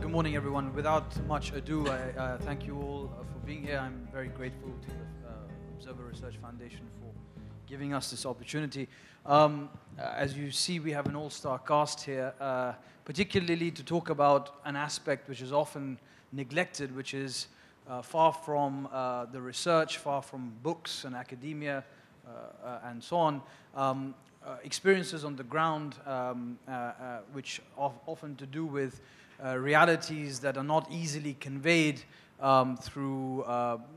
Good morning, everyone. Without much ado, I thank you all for being here. I'm very grateful to the Observer Research Foundation for giving us this opportunity. As you see, we have an all-star cast here, particularly to talk about an aspect which is often neglected, which is far from the research, far from books and academia, and so on. Experiences on the ground, which often to do with realities that are not easily conveyed through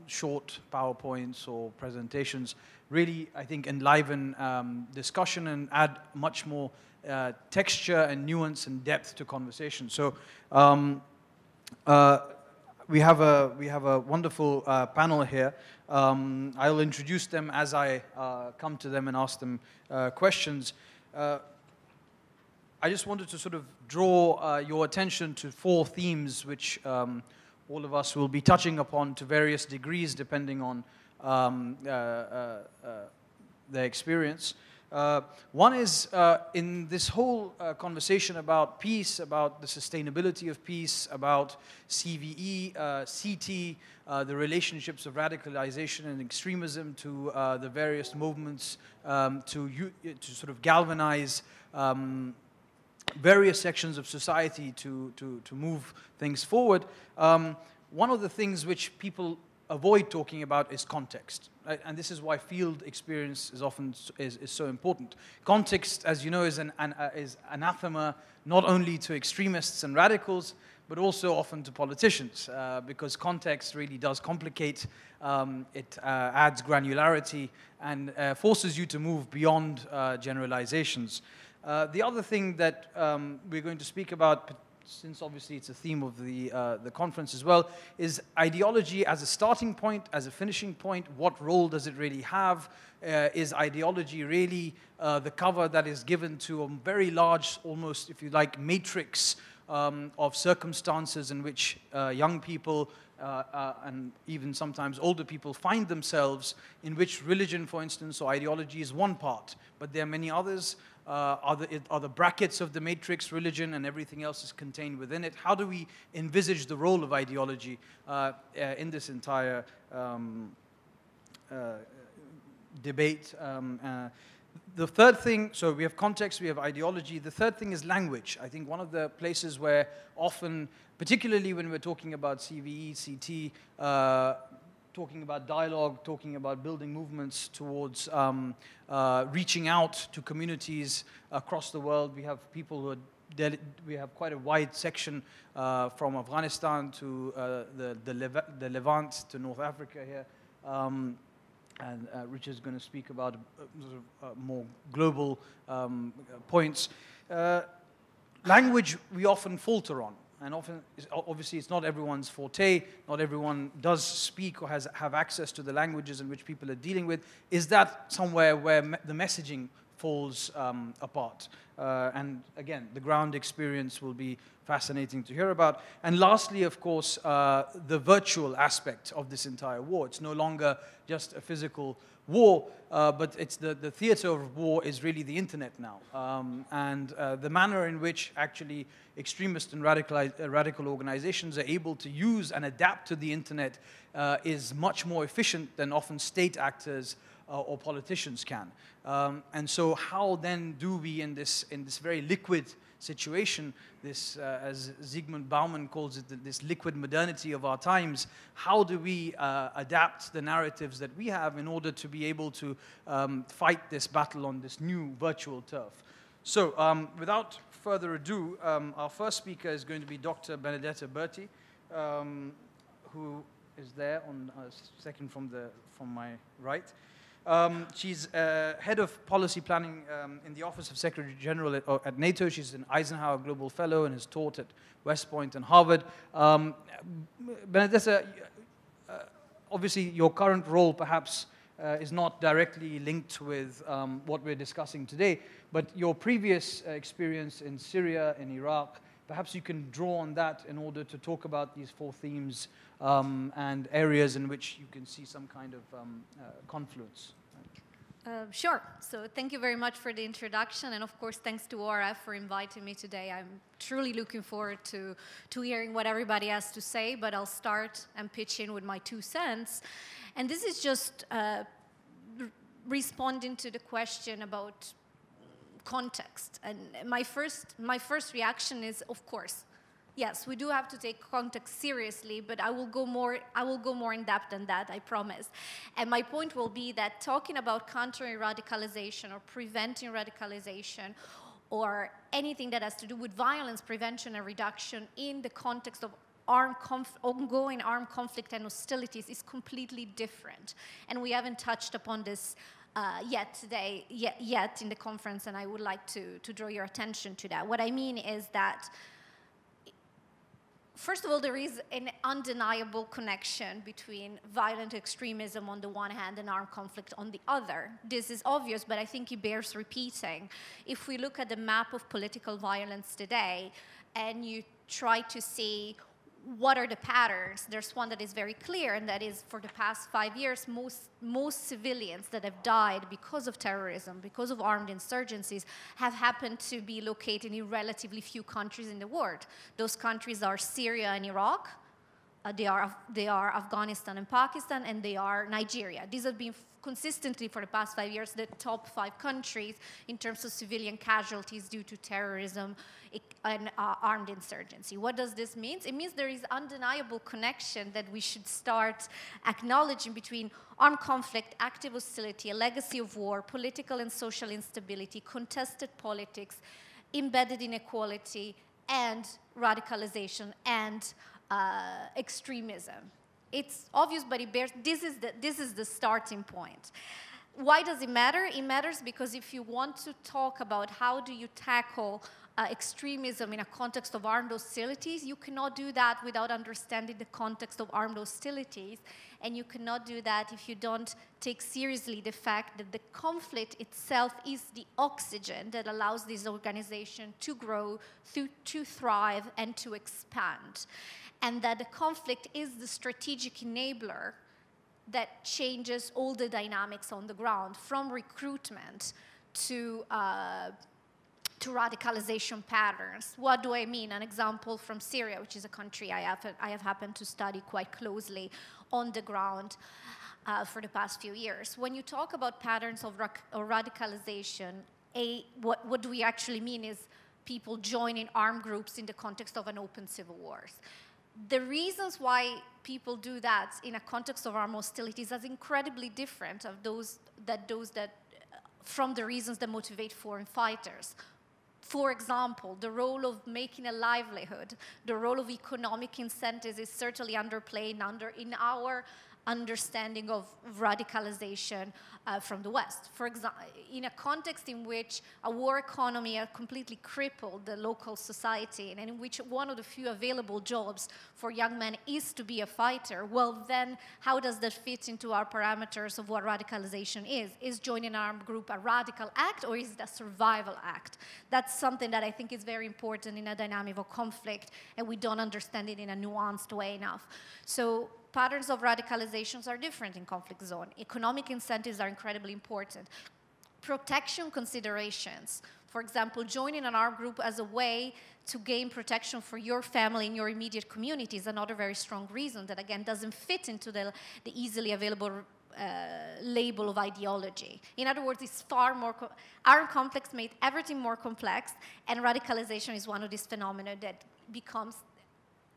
short PowerPoints or presentations, really, I think, enliven discussion and add much more texture and nuance and depth to conversation. So we have a wonderful panel here. I'll introduce them as I come to them and ask them questions. I just wanted to sort of draw your attention to 4 themes which all of us will be touching upon to various degrees depending on their experience. One is in this whole conversation about peace, about the sustainability of peace, about CVE, CT, the relationships of radicalization and extremism to the various movements to sort of galvanize various sections of society to move things forward. One of the things which people avoid talking about is context, right? And this is why field experience is often so important. Context, as you know, is anathema not only to extremists and radicals, but also often to politicians, because context really does complicate. It adds granularity and forces you to move beyond generalizations. The other thing that we're going to speak about, since obviously it's a theme of the conference as well, is ideology as a starting point, as a finishing point. What role does it really have? Is ideology really the cover that is given to a very large, almost, if you like, matrix of circumstances in which young people and even sometimes older people find themselves, in which religion, for instance, or ideology is one part, but there are many others. Are the brackets of the matrix religion and everything else is contained within it? How do we envisage the role of ideology in this entire debate? The third thing, so we have context, we have ideology. The third thing is language. I think one of the places where often, particularly when we're talking about CVE, CT, talking about dialogue, talking about building movements towards reaching out to communities across the world. We have people who are we have quite a wide section from Afghanistan to the Levant to North Africa here. And Richard's going to speak about more global points. Language we often falter on. And often, obviously, it's not everyone's forte. Not everyone does speak or have access to the languages in which people are dealing with. Is that somewhere where the messaging falls apart? And again, the ground experience will be fascinating to hear about. And lastly, of course, the virtual aspect of this entire war. It's no longer just a physical war, but it's the theater of war is really the internet now. And the manner in which actually extremist and radical organizations are able to use and adapt to the internet is much more efficient than often state actors or politicians can. And so how then do we, in this very liquid situation, this, as Zygmunt Bauman calls it, this liquid modernity of our times, how do we adapt the narratives that we have in order to be able to fight this battle on this new virtual turf? So without further ado, our first speaker is going to be Dr. Benedetta Berti, who is there on second from my right. She's head of policy planning in the Office of Secretary General at NATO. She's an Eisenhower Global Fellow and has taught at West Point and Harvard. Benedetta, obviously your current role perhaps is not directly linked with what we're discussing today, but your previous experience in Syria, in Iraq, perhaps you can draw on that in order to talk about these 4 themes and areas in which you can see some kind of confluence. Sure. So thank you very much for the introduction. And of course, thanks to ORF for inviting me today. I'm truly looking forward to hearing what everybody has to say, but I'll start and pitch in with my 2 cents. And this is just responding to the question about context. And my first reaction is, of course, yes, we do have to take context seriously, but I will go more in depth than that, I promise. And my point will be that talking about countering radicalization or preventing radicalization or anything that has to do with violence prevention and reduction in the context of ongoing armed conflict and hostilities is completely different. And we haven't touched upon this yet in the conference, and I would like to draw your attention to that. What I mean is that first of all, there is an undeniable connection between violent extremism on the one hand and armed conflict on the other. This is obvious, but I think it bears repeating. If we look at the map of political violence today and you try to see what are the patterns, there's one that is very clear, and that is for the past 5 years, most civilians that have died because of terrorism, because of armed insurgencies, have happened to be located in relatively few countries in the world. Those countries are Syria and Iraq, they are Afghanistan and Pakistan, and they are Nigeria. These have been consistently for the past 5 years the top 5 countries in terms of civilian casualties due to terrorism and armed insurgency. What does this mean? It means there is undeniable connection that we should start acknowledging between armed conflict, active hostility, a legacy of war, political and social instability, contested politics, embedded inequality, and radicalization and extremism. It's obvious, but this is the starting point. Why does it matter? It matters because if you want to talk about how do you tackle extremism in a context of armed hostilities, you cannot do that without understanding the context of armed hostilities, and you cannot do that if you don't take seriously the fact that the conflict itself is the oxygen that allows this organization to grow, to thrive, and to expand. And that the conflict is the strategic enabler that changes all the dynamics on the ground, from recruitment to radicalization patterns. What do I mean? An example from Syria, which is a country I have happened to study quite closely on the ground for the past few years. When you talk about patterns of radicalization, what do we actually mean is people joining armed groups in the context of an open civil war. The reasons why people do that in a context of armed hostilities is incredibly different of those that from the reasons that motivate foreign fighters. For example, the role of making a livelihood, the role of economic incentives is certainly underplayed in our understanding of radicalization from the West. For example, in a context in which a war economy has completely crippled the local society and in which one of the few available jobs for young men is to be a fighter, well then how does that fit into our parameters of what radicalization is? Is joining an armed group a radical act or is it a survival act? That's something that I think is very important in a dynamic of conflict, and we don't understand it in a nuanced way enough. So patterns of radicalizations are different in conflict zone. Economic incentives are incredibly important. Protection considerations, for example, joining an armed group as a way to gain protection for your family and your immediate community is another very strong reason that, again, doesn't fit into the easily available label of ideology. In other words, it's far more, armed conflicts made everything more complex, and radicalization is one of these phenomena that becomes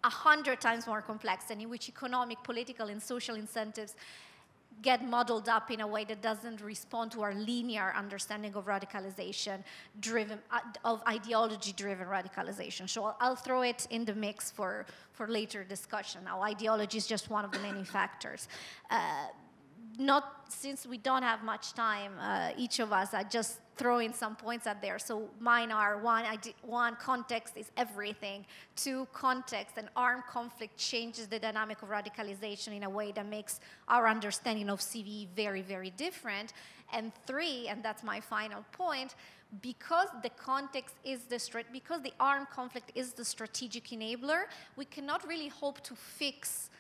100 times more complex, and in which economic, political, and social incentives get muddled up in a way that doesn't respond to our linear understanding of radicalization driven, of ideology-driven radicalization. So I'll throw it in the mix for later discussion. Now, ideology is just one of the many factors. Since we don't have much time, each of us, I just throw in some points out there. So mine are, one, context is everything. 2, context and armed conflict changes the dynamic of radicalization in a way that makes our understanding of CVE very, very different. And 3, and that's my final point, because the context is because the armed conflict is the strategic enabler, we cannot really hope to fix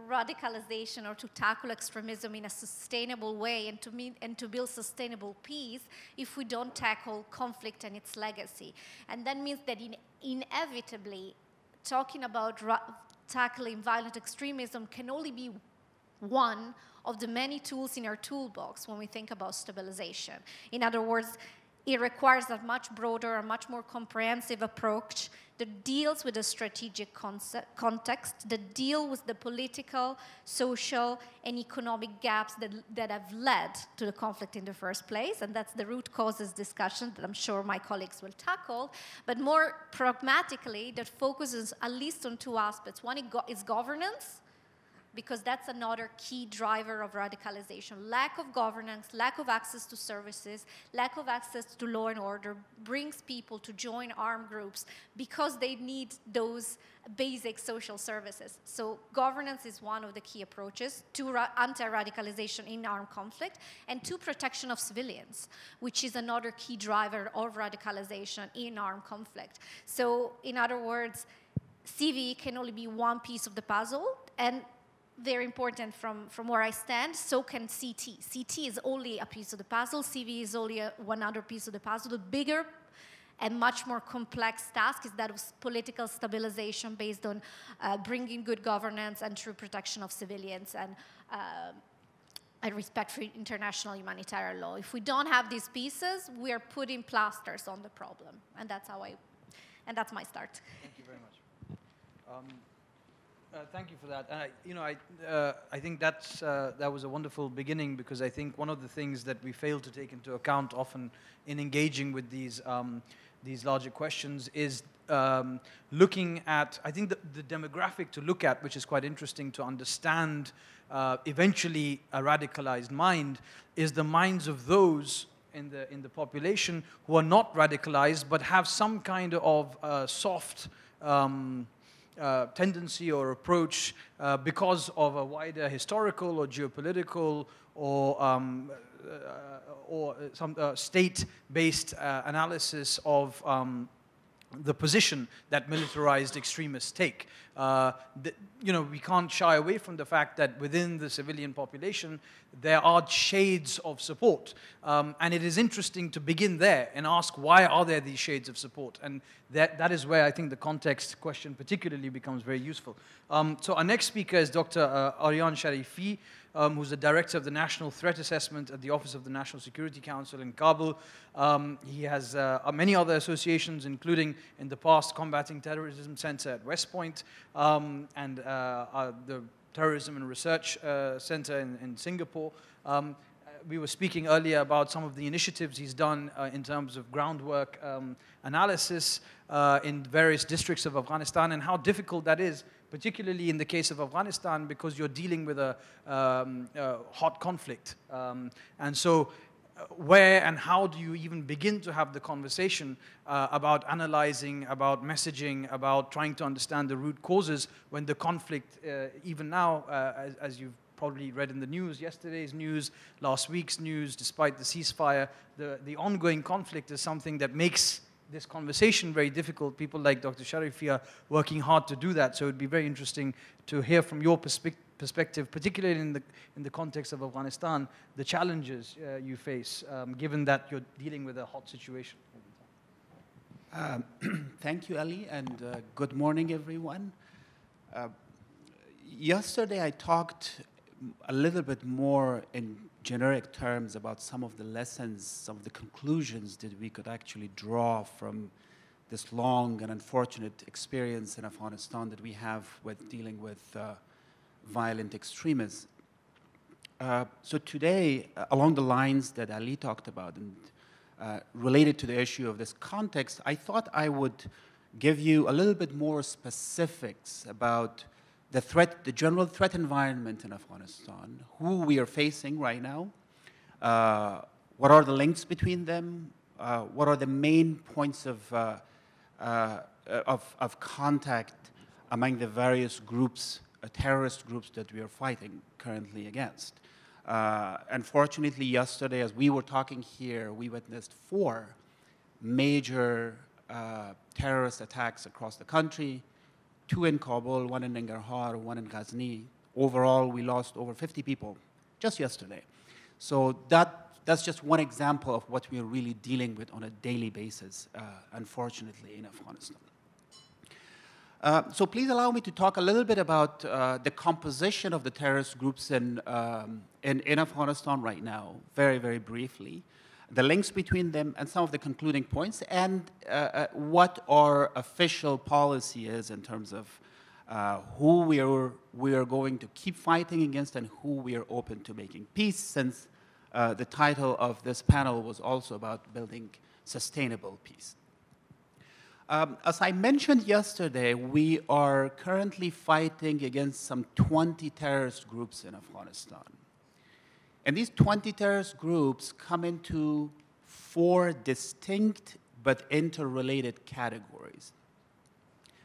radicalization or to tackle extremism in a sustainable way and to build sustainable peace if we don't tackle conflict and its legacy. And that means that inevitably, talking about tackling violent extremism can only be one of the many tools in our toolbox when we think about stabilization. In other words, it requires a much broader, a much more comprehensive approach that deals with the strategic context, that deal with the political, social, and economic gaps that have led to the conflict in the first place, and that's the root causes discussion that I'm sure my colleagues will tackle, but more pragmatically, that focuses at least on two aspects. One is governance, because that's another key driver of radicalization. Lack of governance, lack of access to services, lack of access to law and order brings people to join armed groups because they need those basic social services. So governance is one of the key approaches to anti-radicalization in armed conflict, and to protection of civilians, which is another key driver of radicalization in armed conflict. So in other words, CVE can only be one piece of the puzzle, and very important from where I stand, so can CT. CT is only a piece of the puzzle, CV is only one other piece of the puzzle. The bigger and much more complex task is that of political stabilization based on bringing good governance and true protection of civilians and respect for international humanitarian law. If we don't have these pieces, we are putting plasters on the problem. And that's that's my start. Thank you very much. Thank you for that. I think that was a wonderful beginning, because I think one of the things that we fail to take into account often in engaging with these larger questions is looking at, I think the demographic to look at, which is quite interesting to understand eventually a radicalized mind, is the minds of those in the population who are not radicalized but have some kind of soft tendency or approach because of a wider historical or geopolitical or some state-based analysis of the position that militarized extremists take. We can't shy away from the fact that within the civilian population there are shades of support, and it is interesting to begin there and ask, why are there these shades of support? And that is where I think the context question particularly becomes very useful. So our next speaker is Dr. Arian Sharifi, who's the director of the National Threat Assessment at the Office of the National Security Council in Kabul. He has many other associations, including in the past Combating Terrorism Center at West Point, and the Terrorism and Research Center in Singapore. We were speaking earlier about some of the initiatives he's done in terms of groundwork analysis in various districts of Afghanistan, and how difficult that is, particularly in the case of Afghanistan, because you're dealing with a hot conflict. And so where and how do you even begin to have the conversation about analyzing, about messaging, about trying to understand the root causes when the conflict, even now, as you've probably read in the news, yesterday's news, last week's news, despite the ceasefire, the ongoing conflict is something that makes this conversation very difficult. People like Dr. Sharifi are working hard to do that, so it would be very interesting to hear from your perspective, particularly in the context of Afghanistan, the challenges you face, given that you're dealing with a hot situation. Thank you, Ali, and good morning, everyone. Yesterday, I talked a little bit more in generic terms about some of the lessons, some of the conclusions that we could actually draw from this long and unfortunate experience in Afghanistan that we have with dealing with violent extremism. So today, along the lines that Ali talked about and related to the issue of this context, I thought I would give you a little bit more specifics about the threat, the general threat environment in Afghanistan, who we are facing right now, what are the links between them, what are the main points of contact among the various groups, terrorist groups that we are fighting currently against. Unfortunately, yesterday, as we were talking here, we witnessed 4 major terrorist attacks across the country, 2 in Kabul, 1 in Nangarhar, 1 in Ghazni, overall, we lost over 50 people just yesterday. So that's just one example of what we're really dealing with on a daily basis, unfortunately, in Afghanistan. So please allow me to talk a little bit about the composition of the terrorist groups in Afghanistan right now, very, very briefly, the links between them and some of the concluding points, and what our official policy is in terms of who we are going to keep fighting against and who we are open to making peace, since the title of this panel was also about building sustainable peace. As I mentioned yesterday, we are currently fighting against some 20 terrorist groups in Afghanistan. And these 20 terrorist groups come into 4 distinct but interrelated categories.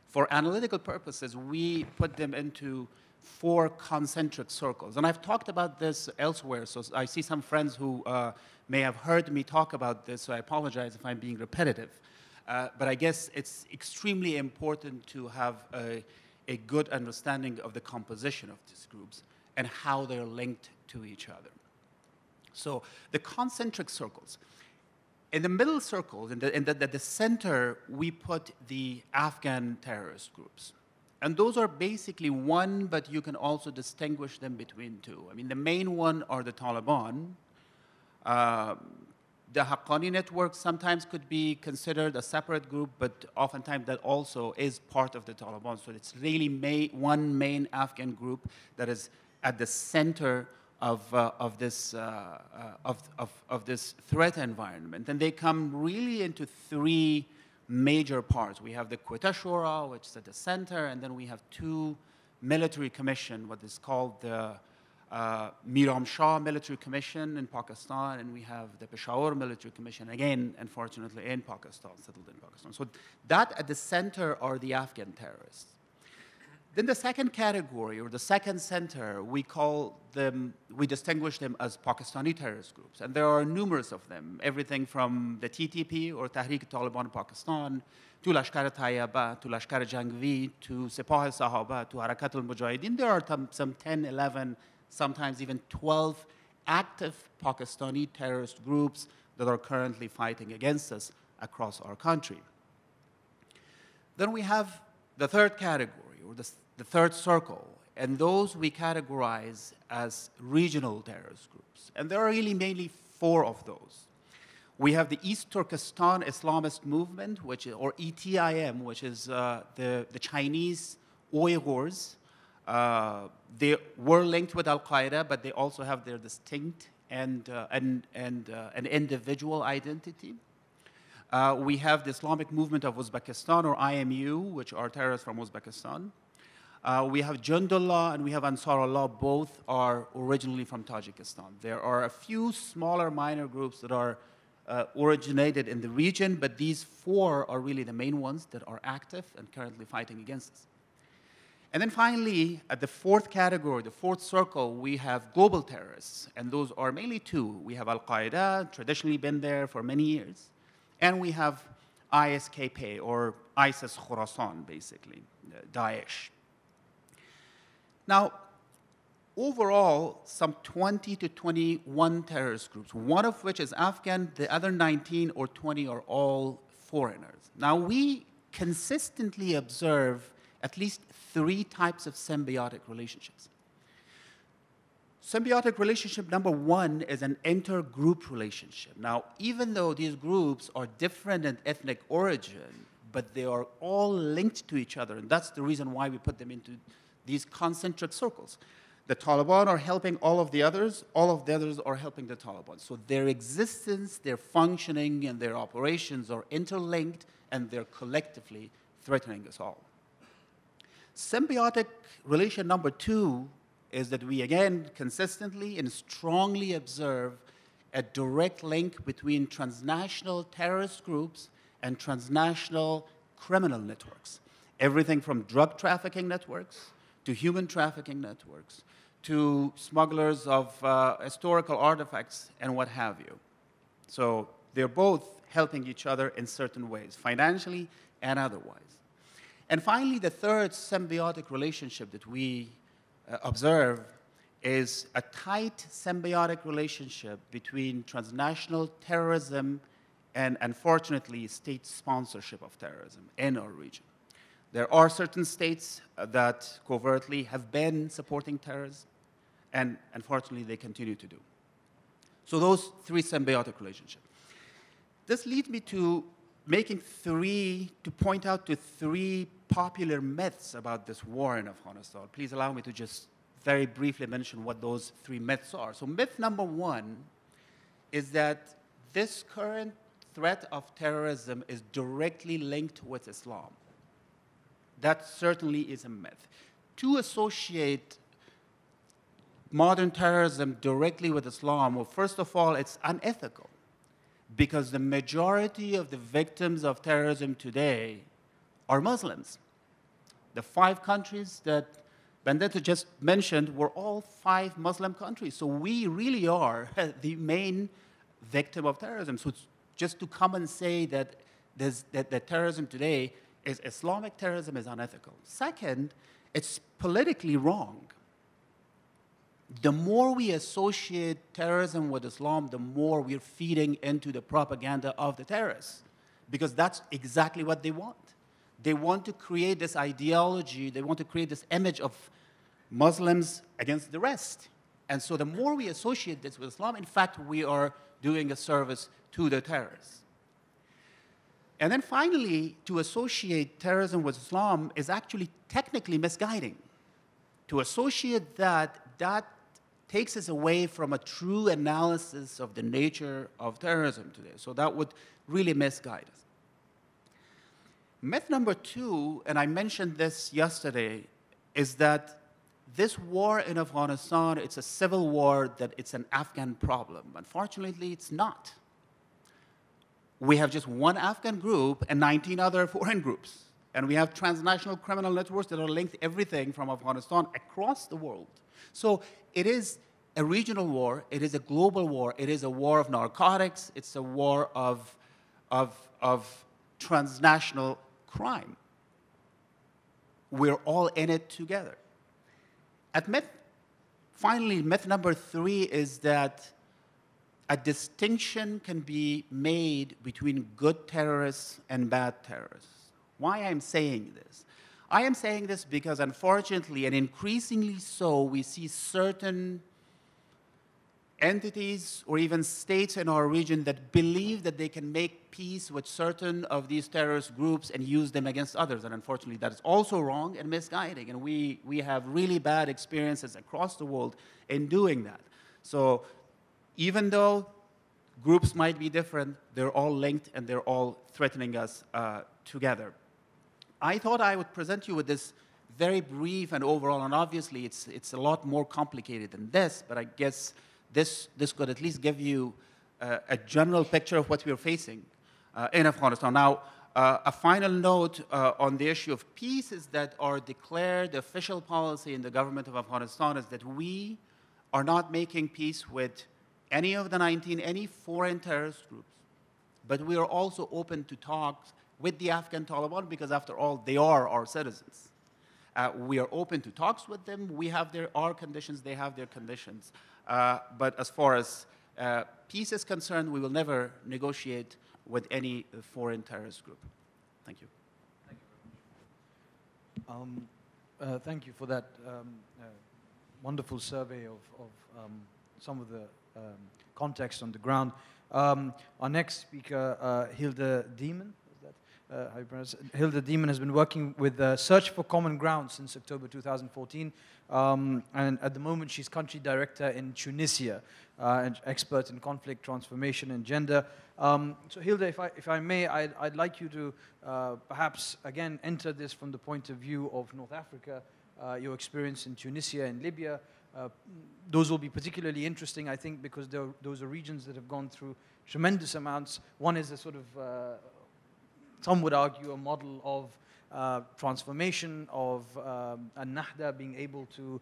For analytical purposes, we put them into 4 concentric circles. And I've talked about this elsewhere, so I see some friends who may have heard me talk about this, so I apologize if I'm being repetitive. But I guess it's extremely important to have a good understanding of the composition of these groups and how they're linked to each other. So the concentric circles. In the middle circle, in the center, we put the Afghan terrorist groups. And those are basically one, but you can also distinguish them between 2. I mean, the main one are the Taliban. The Haqqani network sometimes could be considered a separate group, but oftentimes that also is part of the Taliban. So it's really one main Afghan group that is at the center of this threat environment. And they come really into 3 major parts. We have the Quetta Shura, which is at the center, and then we have 2 military commission, what is called the Miram Shah Military Commission in Pakistan, and we have the Peshawar Military Commission, again, unfortunately, in Pakistan, settled in Pakistan. So that at the center are the Afghan terrorists. Then the second category, or the second center, we distinguish them as Pakistani terrorist groups. And there are numerous of them, everything from the TTP, or Tehreek-e-Taliban Pakistan, to Lashkar-e-Taiba, to Lashkar-e-Jangvi, to Sepah-e-Sahaba, to Harakat al-Mujahideen. There are some 10, 11, sometimes even 12 active Pakistani terrorist groups that are currently fighting against us across our country. Then we have the third category, or the third circle, and those we categorize as regional terrorist groups. And there are really mainly 4 of those. We have the East Turkestan Islamist Movement, or ETIM, which is the Chinese Uyghurs. They were linked with Al-Qaeda, but they also have their distinct and an individual identity. We have the Islamic Movement of Uzbekistan, or IMU, which are terrorists from Uzbekistan. We have Jundullah and we have Ansarullah. Both are originally from Tajikistan. There are a few smaller minor groups that are originated in the region, but these 4 are really the main ones that are active and currently fighting against us. And then finally, at the 4th category, the 4th circle, we have global terrorists, and those are mainly 2. We have Al-Qaeda, traditionally been there for many years, and we have ISKP, or ISIS Khorasan, basically, Daesh. Now, overall, some 20 to 21 terrorist groups, one of which is Afghan, the other 19 or 20 are all foreigners. Now, we consistently observe at least 3 types of symbiotic relationships. Symbiotic relationship number 1 is an intergroup relationship. Now, even though these groups are different in ethnic origin, but they are all linked to each other, and that's the reason why we put them into these concentric circles. The Taliban are helping all of the others are helping the Taliban. So their existence, their functioning, and their operations are interlinked, and they're collectively threatening us all. Symbiotic relation number 2 is that we, again, consistently and strongly observe a direct link between transnational terrorist groups and transnational criminal networks. Everything from drug trafficking networks to human trafficking networks to smugglers of historical artifacts and what have you. So they're both helping each other in certain ways, financially and otherwise. And finally, the third symbiotic relationship that we observe is a tight symbiotic relationship between transnational terrorism and, unfortunately, state sponsorship of terrorism in our region. There are certain states that covertly have been supporting terrorism, and unfortunately, they continue to do. So those three symbiotic relationships. This leads me to point out to three popular myths about this war in Afghanistan. Please allow me to just very briefly mention what those three myths are. So myth number one is that this current threat of terrorism is directly linked with Islam. That certainly is a myth. To associate modern terrorism directly with Islam, well, first of all, it's unethical, because the majority of the victims of terrorism today are Muslims. The 5 countries that Benedetta just mentioned were all 5 Muslim countries. So we really are the main victim of terrorism. So just to come and say that terrorism today is Islamic terrorism is unethical. Second, it's politically wrong. The more we associate terrorism with Islam, the more we're feeding into the propaganda of the terrorists, because that's exactly what they want. They want to create this ideology, they want to create this image of Muslims against the rest. And so the more we associate this with Islam, in fact, we are doing a service to the terrorists. And then finally, to associate terrorism with Islam is actually technically misguiding. To associate that takes us away from a true analysis of the nature of terrorism today. So that would really misguide us. Myth number 2, and I mentioned this yesterday, is that this war in Afghanistan, it's a civil war, that it's an Afghan problem. Unfortunately, it's not. We have just one Afghan group and 19 other foreign groups. And we have transnational criminal networks that are linked to everything from Afghanistan across the world. So it is a regional war, it is a global war, it is a war of narcotics, it's a war of transnational crime. We're all in it together. Finally, myth number 3 is that a distinction can be made between good terrorists and bad terrorists. Why I'm saying this? I am saying this because, unfortunately, and increasingly so, we see certain entities or even states in our region that believe that they can make peace with certain of these terrorist groups and use them against others. And unfortunately, that is also wrong and misguiding. And we have really bad experiences across the world in doing that. So even though groups might be different, they're all linked and they're all threatening us together. I thought I would present you with this very brief and overall, and obviously it's a lot more complicated than this, but I guess this could at least give you a general picture of what we're facing in Afghanistan. Now, a final note on the issue of peace is that our declared official policy in the government of Afghanistan is that we are not making peace with any of the 19, any foreign terrorist groups, but we are also open to talks with the Afghan Taliban, because after all, they are our citizens. We are open to talks with them. We have our conditions, they have their conditions. But as far as peace is concerned, we will never negotiate with any foreign terrorist group. Thank you. Thank you very much. Thank you for that wonderful survey of some of the context on the ground. Our next speaker, Hilde Deman. How you pronounce it? Hilde Deman has been working with Search for Common Ground since October 2014. And at the moment, she's country director in Tunisia, and expert in conflict, transformation, and gender. So Hilde, if I may, I'd like you to perhaps, again, enter this from the point of view of North Africa, your experience in Tunisia and Libya. Those will be particularly interesting, I think, because those are regions that have gone through tremendous amounts. One is a sort of some would argue a model of transformation, of Nahda being able to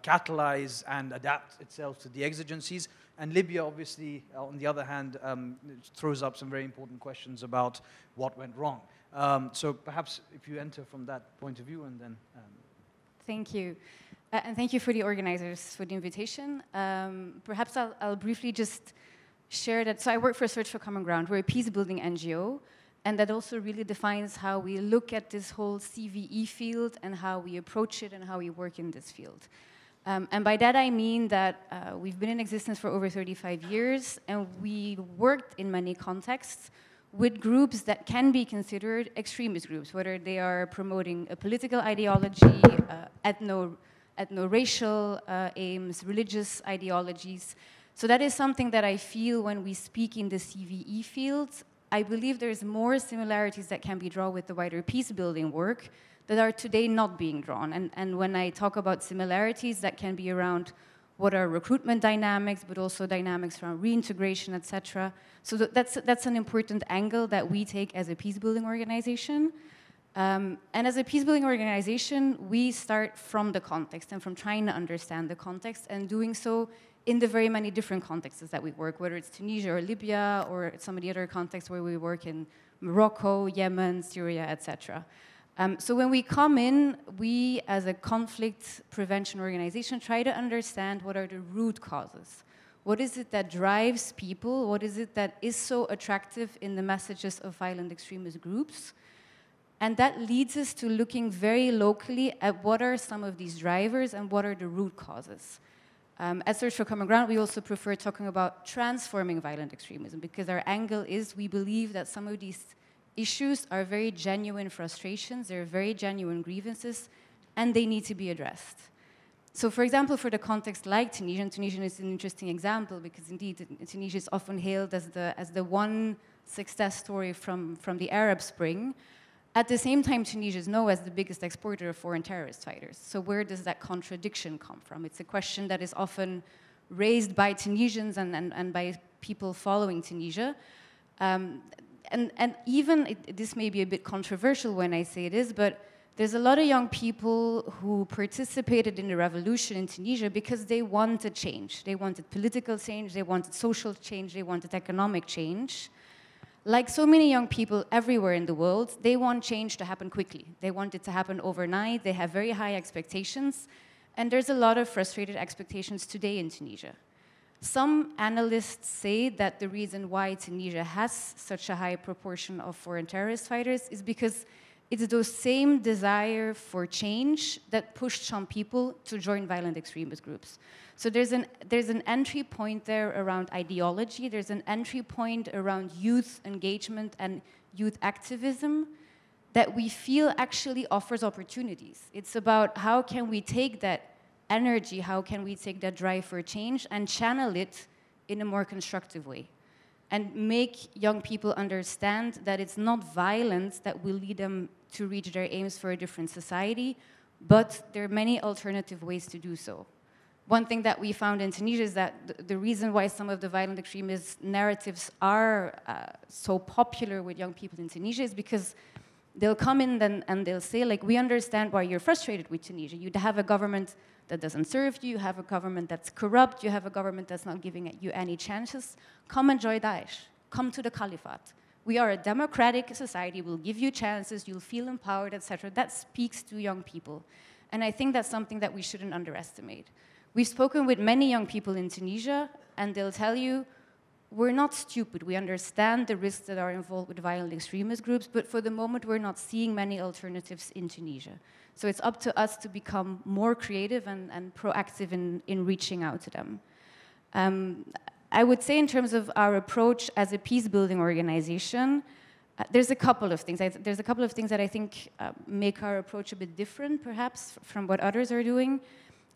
catalyze and adapt itself to the exigencies. And Libya, obviously, on the other hand, throws up some very important questions about what went wrong. So perhaps if you enter from that point of view and then... Thank you. And thank you for the organizers for the invitation. Perhaps I'll briefly just share that. So I work for Search for Common Ground. We're a peace-building NGO, and that also really defines how we look at this whole CVE field and how we approach it and how we work in this field. And by that I mean that we've been in existence for over 35 years, and we worked in many contexts with groups that can be considered extremist groups, whether they are promoting a political ideology, ethno-racial aims, religious ideologies. So that is something that I feel when we speak in the CVE field. I believe there's more similarities that can be drawn with the wider peace-building work that are today not being drawn. And when I talk about similarities, that can be around what are recruitment dynamics, but also dynamics around reintegration, etc. So that's an important angle that we take as a peace-building organization. And as a peace-building organization, we start from the context and from trying to understand the context, and doing so in the very many different contexts that we work, whether it's Tunisia or Libya or some of the other contexts where we work in Morocco, Yemen, Syria, etc. So when we come in, we as a conflict prevention organization try to understand what are the root causes. What is it that drives people? What is it that is so attractive in the messages of violent extremist groups? And that leads us to looking very locally at what are some of these drivers and what are the root causes. At Search for Common Ground, we also prefer talking about transforming violent extremism, because our angle is we believe that some of these issues are very genuine frustrations, they're very genuine grievances, and they need to be addressed. So for example, for the context like Tunisia, and Tunisia is an interesting example because indeed Tunisia is often hailed as the one success story from the Arab Spring. At the same time, Tunisia is known as the biggest exporter of foreign terrorist fighters. So where does that contradiction come from? It's a question that is often raised by Tunisians and by people following Tunisia. And even, this may be a bit controversial when I say this, but there's a lot of young people who participated in the revolution in Tunisia because they wanted change. They wanted political change, they wanted social change, they wanted economic change. Like so many young people everywhere in the world, they want change to happen quickly. They want it to happen overnight. They have very high expectations. And there's a lot of frustrated expectations today in Tunisia. Some analysts say that the reason why Tunisia has such a high proportion of foreign terrorist fighters is because it's those same desire for change that pushed some people to join violent extremist groups. So there's an entry point there around ideology, there's an entry point around youth engagement and youth activism that we feel actually offers opportunities. It's about how can we take that energy, how can we take that drive for change and channel it in a more constructive way, and make young people understand that it's not violence that will lead them to reach their aims for a different society, but there are many alternative ways to do so. One thing that we found in Tunisia is that the reason why some of the violent extremist narratives are so popular with young people in Tunisia is because they'll come in and they'll say, like, we understand why you're frustrated with Tunisia. You have a government that doesn't serve you, you have a government that's corrupt, you have a government that's not giving you any chances. Come and join Daesh. Come to the Caliphate. We are a democratic society, we'll give you chances, you'll feel empowered, etc. That speaks to young people. And I think that's something that we shouldn't underestimate. We've spoken with many young people in Tunisia, and they'll tell you, we're not stupid. We understand the risks that are involved with violent extremist groups, but for the moment, we're not seeing many alternatives in Tunisia. So it's up to us to become more creative and proactive in reaching out to them. I would say in terms of our approach as a peace-building organization, there's a couple of things. There's a couple of things that I think make our approach a bit different, perhaps, from what others are doing,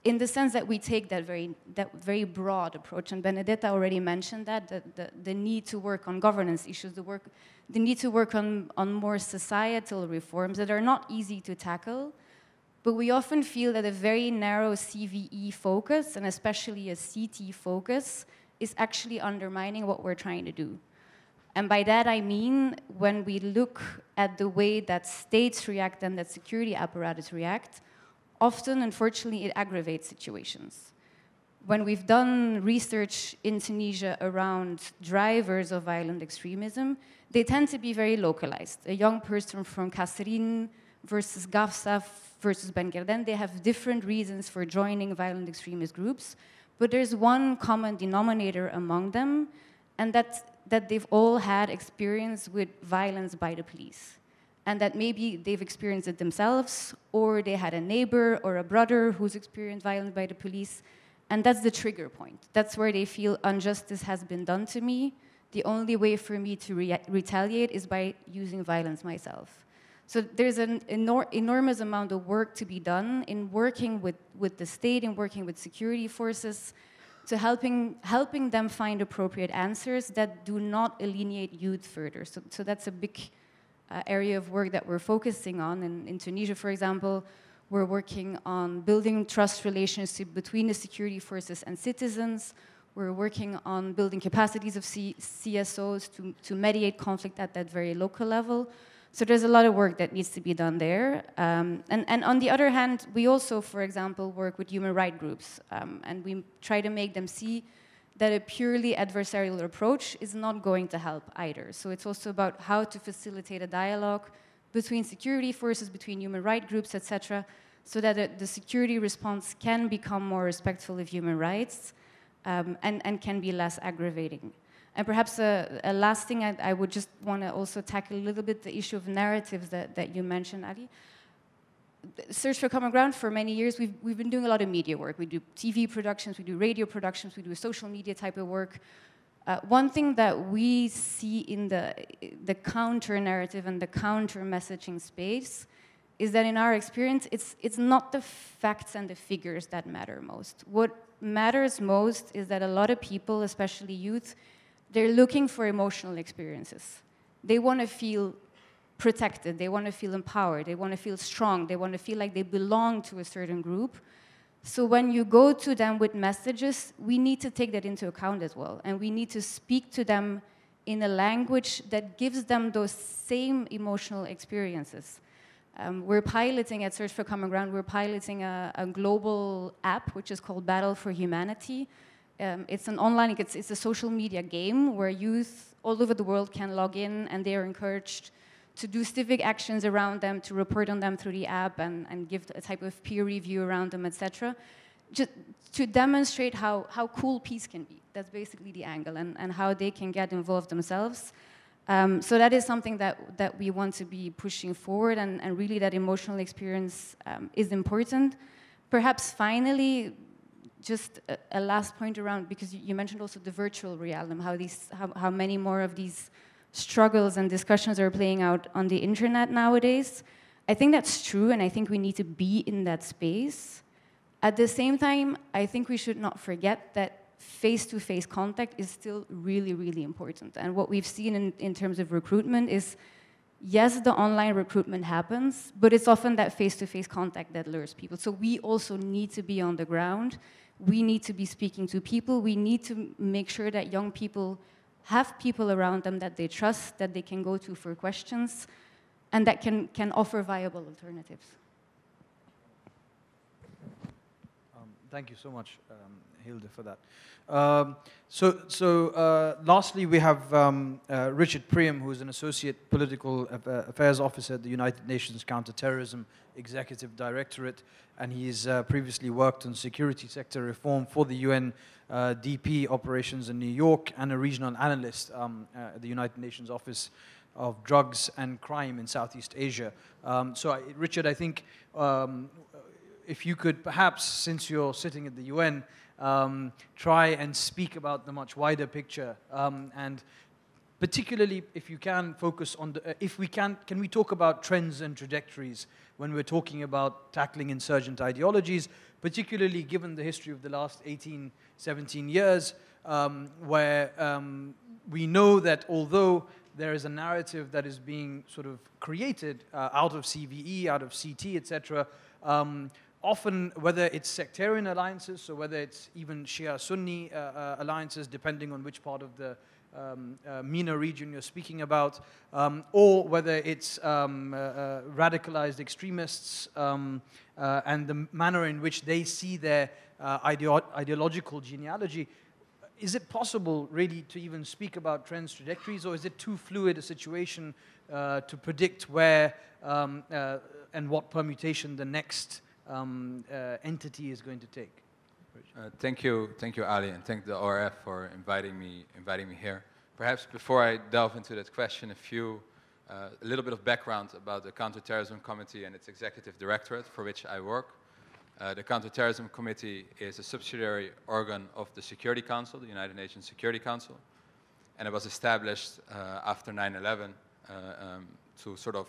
in the sense that we take that very broad approach. And Benedetta already mentioned that, the need to work on governance issues, the need to work on more societal reforms that are not easy to tackle. But we often feel that a very narrow CVE focus, and especially a CT focus, is actually undermining what we're trying to do. And by that I mean, when we look at the way that states react and that security apparatus react, often, unfortunately, it aggravates situations. When we've done research in Tunisia around drivers of violent extremism, they tend to be very localized. A young person from Kasserine versus Gafsaf versus Ben Gerden, they have different reasons for joining violent extremist groups, but there's one common denominator among them, and that's that they've all had experience with violence by the police. And that maybe they've experienced it themselves, or they had a neighbor or a brother who's experienced violence by the police. And that's the trigger point. That's where they feel injustice has been done to me. The only way for me to retaliate is by using violence myself. So there's an enormous amount of work to be done in working with the state and working with security forces to helping them find appropriate answers that do not alienate youth further. So that's a big area of work that we're focusing on. In Tunisia, for example, we're working on building trust relationship between the security forces and citizens. We're working on building capacities of CSOs to mediate conflict at that very local level. So there's a lot of work that needs to be done there. And on the other hand, we also, for example, work with human rights groups. And we try to make them see that a purely adversarial approach is not going to help either. So it's also about how to facilitate a dialogue between security forces, between human rights groups, etc., so that the security response can become more respectful of human rights and can be less aggravating. And perhaps a last thing I would just want to also tackle a little bit the issue of narratives that you mentioned, Ali. Search for Common Ground, for many years, we've been doing a lot of media work. We do TV productions, we do radio productions, we do social media type of work. One thing that we see in the counter-narrative and the counter-messaging space is that in our experience, it's not the facts and the figures that matter most. What matters most is that a lot of people, especially youth, they're looking for emotional experiences. They want to feel protected, they want to feel empowered, they want to feel strong, they want to feel like they belong to a certain group. So when you go to them with messages, we need to take that into account as well. And we need to speak to them in a language that gives them those same emotional experiences. We're piloting at Search for Common Ground, we're piloting a global app, which is called Battle for Humanity. It's an online, it's a social media game where youth all over the world can log in and they are encouraged to do civic actions around them, to report on them through the app and give a type of peer review around them, etc. Just to demonstrate how cool peace can be. That's basically the angle, and how they can get involved themselves. So that is something that we want to be pushing forward, and really that emotional experience is important. Perhaps finally, just a last point around, because you mentioned also the virtual realm, how many more of these struggles and discussions are playing out on the internet nowadays. I think that's true, and I think we need to be in that space. At the same time, I think we should not forget that face-to-face contact is still really, really important. And what we've seen in terms of recruitment is, yes, the online recruitment happens, but it's often that face-to-face contact that lures people. So we also need to be on the ground. We need to be speaking to people. We need to make sure that young people have people around them that they trust, that they can go to for questions, and that can offer viable alternatives. Thank you so much, Hilde, for that. Lastly, we have Richard Priem, who is an Associate Political Affairs Officer at the United Nations Counterterrorism Executive Directorate, and he's previously worked on security sector reform for the UN DP operations in New York, and a regional analyst at the United Nations Office of Drugs and Crime in Southeast Asia. Richard, I think if you could perhaps, since you're sitting at the UN, try and speak about the much wider picture, and particularly if you can focus on can we talk about trends and trajectories when we're talking about tackling insurgent ideologies, particularly given the history of the last 18, 17 years, where we know that although there is a narrative that is being sort of created out of CVE, out of CT, etc., often, whether it's sectarian alliances, or whether it's even Shia-Sunni alliances, depending on which part of the MENA region you're speaking about, or whether it's radicalized extremists and the manner in which they see their ideological genealogy, is it possible really to even speak about trends, trajectories, or is it too fluid a situation to predict where and what permutation the next entity is going to take. Thank you, Ali, and thank the ORF for inviting me here. Perhaps before I delve into that question, a little bit of background about the Counterterrorism Committee and its executive directorate for which I work. The Counterterrorism Committee is a subsidiary organ of the Security Council, the United Nations Security Council, and it was established after 9/11 to sort of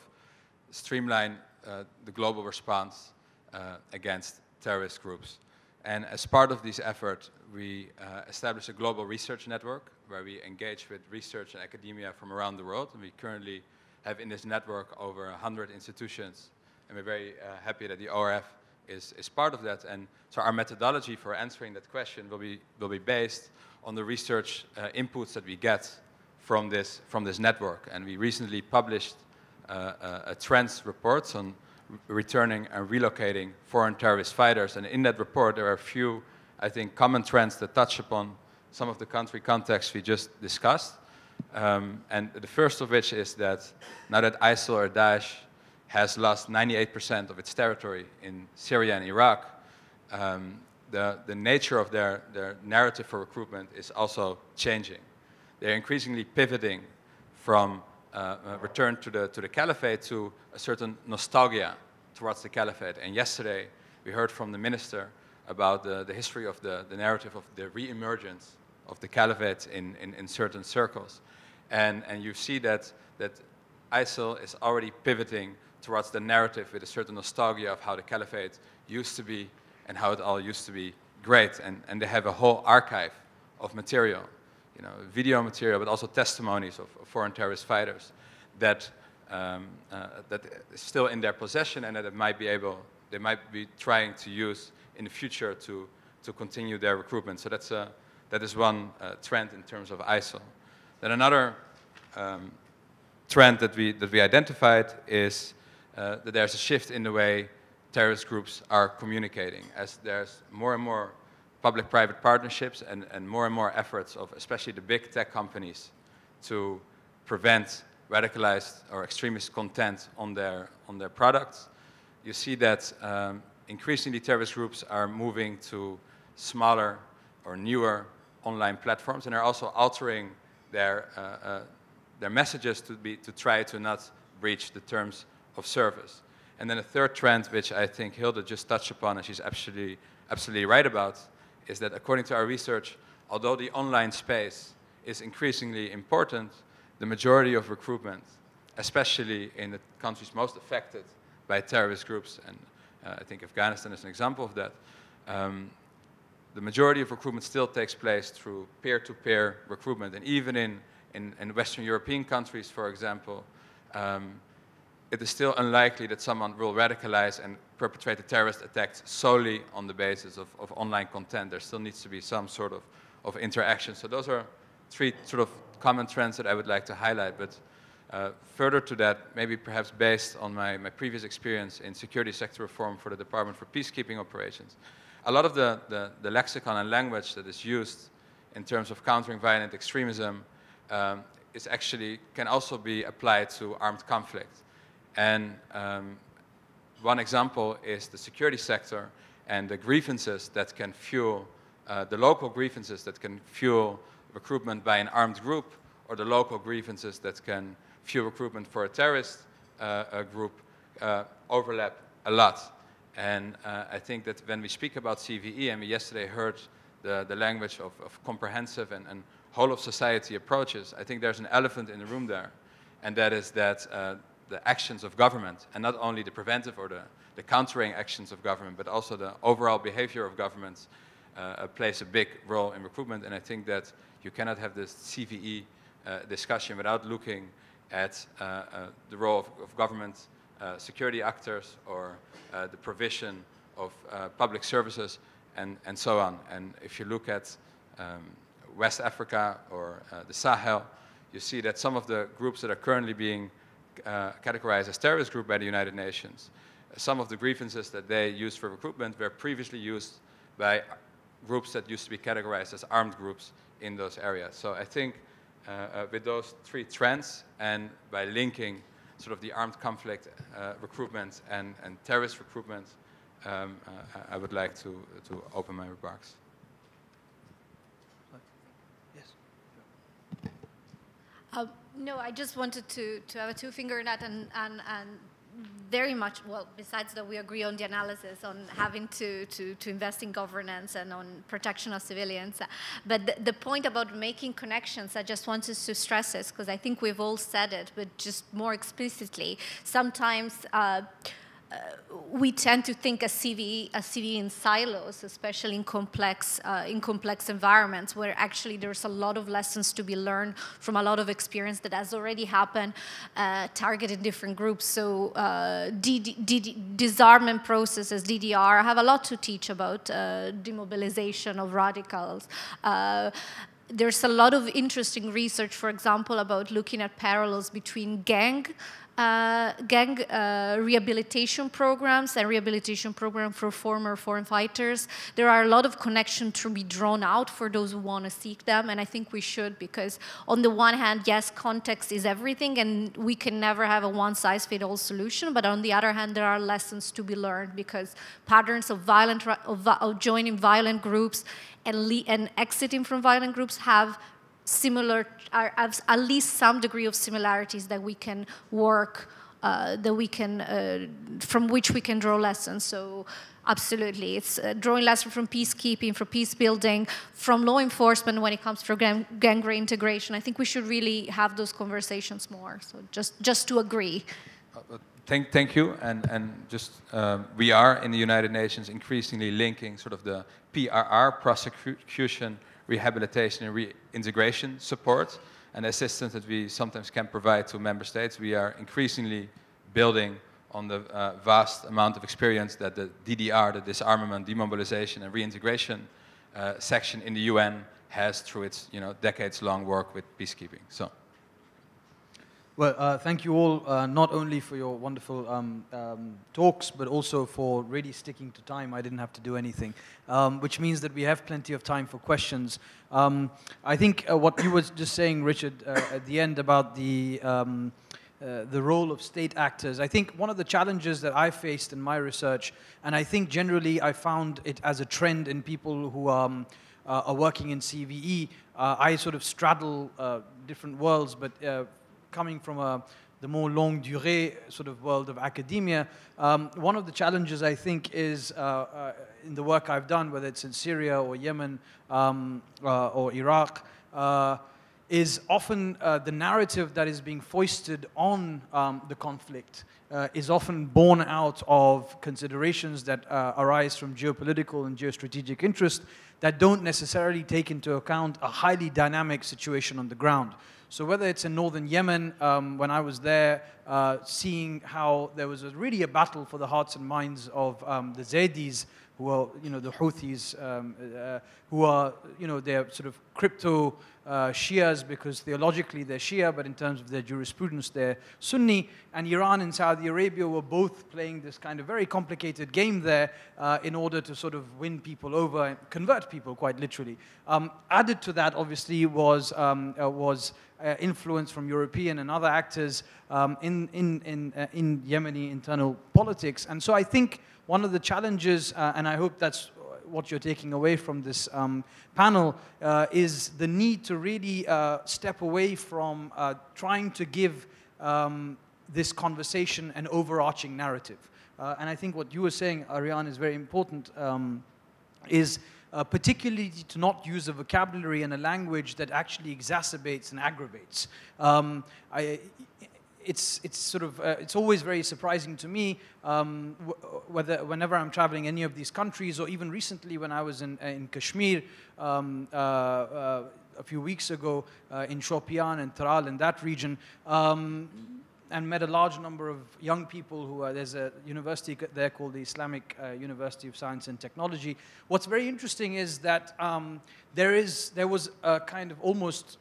streamline the global response against terrorist groups. And as part of this effort, we established a global research network where we engage with research and academia from around the world. And we currently have in this network over 100 institutions. And we're very happy that the ORF is part of that. And so our methodology for answering that question will be based on the research inputs that we get from this network. And we recently published a trends report on returning and relocating foreign terrorist fighters. And in that report, there are a few, I think, common trends that touch upon some of the country contexts we just discussed. And the first of which is that now that ISIL or Daesh has lost 98% of its territory in Syria and Iraq, the nature of their narrative for recruitment is also changing. They're increasingly pivoting from return to the caliphate to a certain nostalgia towards the caliphate. And yesterday we heard from the minister about the history of the narrative of the re-emergence of the caliphate in certain circles. And you see that ISIL is already pivoting towards the narrative with a certain nostalgia of how the caliphate used to be and how it all used to be great. And they have a whole archive of material, video material, but also testimonies of foreign terrorist fighters that is still in their possession and that they might be trying to use in the future to continue their recruitment. So that is one trend in terms of ISIL. Then another trend that we identified is that there's a shift in the way terrorist groups are communicating, as there's more and more public-private partnerships and more efforts of especially the big tech companies to prevent radicalized or extremist content on their products. You see that increasingly terrorist groups are moving to smaller or newer online platforms, and are also altering their messages to try to not breach the terms of service. And then a third trend, which I think Hilde just touched upon, and she's absolutely right about, is that according to our research, although the online space is increasingly important, the majority of recruitment, especially in the countries most affected by terrorist groups, and I think Afghanistan is an example of that, the majority of recruitment still takes place through peer-to-peer recruitment. And even in Western European countries, for example, it is still unlikely that someone will radicalize and perpetrate a terrorist attack solely on the basis of online content. There still needs to be some sort of interaction. So those are three sort of common trends that I would like to highlight. But further to that, maybe perhaps based on my previous experience in security sector reform for the Department for Peacekeeping Operations, a lot of the lexicon and language that is used in terms of countering violent extremism can also be applied to armed conflict. And one example is the security sector and the grievances that can fuel, the local grievances that can fuel recruitment by an armed group, or the local grievances that can fuel recruitment for a terrorist group overlap a lot. And I think that when we speak about CVE, and we yesterday heard the language of comprehensive and whole of society approaches, I think there's an elephant in the room there, and that is that the actions of government, and not only the preventive or the countering actions of government, but also the overall behavior of governments plays a big role in recruitment. And I think that you cannot have this CVE discussion without looking at the role of government security actors, or the provision of public services, and so on. And if you look at West Africa or the Sahel, you see that some of the groups that are currently being categorized as terrorist group by the United Nations, some of the grievances that they used for recruitment were previously used by groups that used to be categorized as armed groups in those areas. So I think with those three trends, and by linking sort of the armed conflict recruitment and terrorist recruitment, I would like to open my remarks. Yes. No, I just wanted to have a two-finger net and very much, well, besides that we agree on the analysis on having to invest in governance and on protection of civilians. But the point about making connections, I just wanted to stress this because I think we've all said it, but just more explicitly. Sometimes we tend to think a CV in silos, especially in complex environments, where actually there's a lot of lessons to be learned from a lot of experience that has already happened, targeted different groups. So disarmament processes, DDR, have a lot to teach about demobilization of radicals. There's a lot of interesting research, for example, about looking at parallels between gang rehabilitation programs and rehabilitation programs for former foreign fighters. There are a lot of connections to be drawn out for those who want to seek them, and I think we should, because on the one hand, yes, context is everything, and we can never have a one-size-fits-all solution, but on the other hand, there are lessons to be learned, because patterns of joining violent groups and exiting from violent groups have at least some degree of similarities that we can work, from which we can draw lessons. So absolutely, it's drawing lessons from peacekeeping, from peace building, from law enforcement when it comes to gang reintegration. I think we should really have those conversations more. So just to agree. Thank you, and just we are in the United Nations increasingly linking sort of the PRR, prosecution, rehabilitation and reintegration support and assistance that we sometimes can provide to member states. We are increasingly building on the vast amount of experience that the DDR, the disarmament, demobilization and reintegration section in the UN has through its decades-long work with peacekeeping. So. Well, thank you all, not only for your wonderful talks, but also for really sticking to time. I didn't have to do anything, which means that we have plenty of time for questions. I think what you were just saying, Richard, at the end about the role of state actors, I think one of the challenges that I faced in my research, and I think generally I found it as a trend in people who are working in CVE, I sort of straddle different worlds, but coming from the more longue durée sort of world of academia, one of the challenges I think is in the work I've done, whether it's in Syria or Yemen or Iraq, is often the narrative that is being foisted on the conflict is often born out of considerations that arise from geopolitical and geostrategic interest that don't necessarily take into account a highly dynamic situation on the ground. So whether it's in northern Yemen, when I was there, seeing how there was really a battle for the hearts and minds of the Zaydis, who are, the Houthis, who are, they're sort of crypto Shias because theologically they're Shia, but in terms of their jurisprudence they're Sunni. And Iran and Saudi Arabia were both playing this kind of very complicated game there in order to sort of win people over and convert people, quite literally. Added to that, obviously, was influence from European and other actors in Yemeni internal politics. And so I think one of the challenges, and I hope that's what you're taking away from this panel, is the need to really step away from trying to give this conversation an overarching narrative. And I think what you were saying, Arian, is very important, is particularly to not use a vocabulary and a language that actually exacerbates and aggravates. It's always very surprising to me whenever I'm traveling any of these countries, or even recently when I was in Kashmir a few weeks ago in Shopian and Taral in that region, and met a large number of young people who are, there's a university there called the Islamic University of Science and Technology. What's very interesting is that there was a kind of almost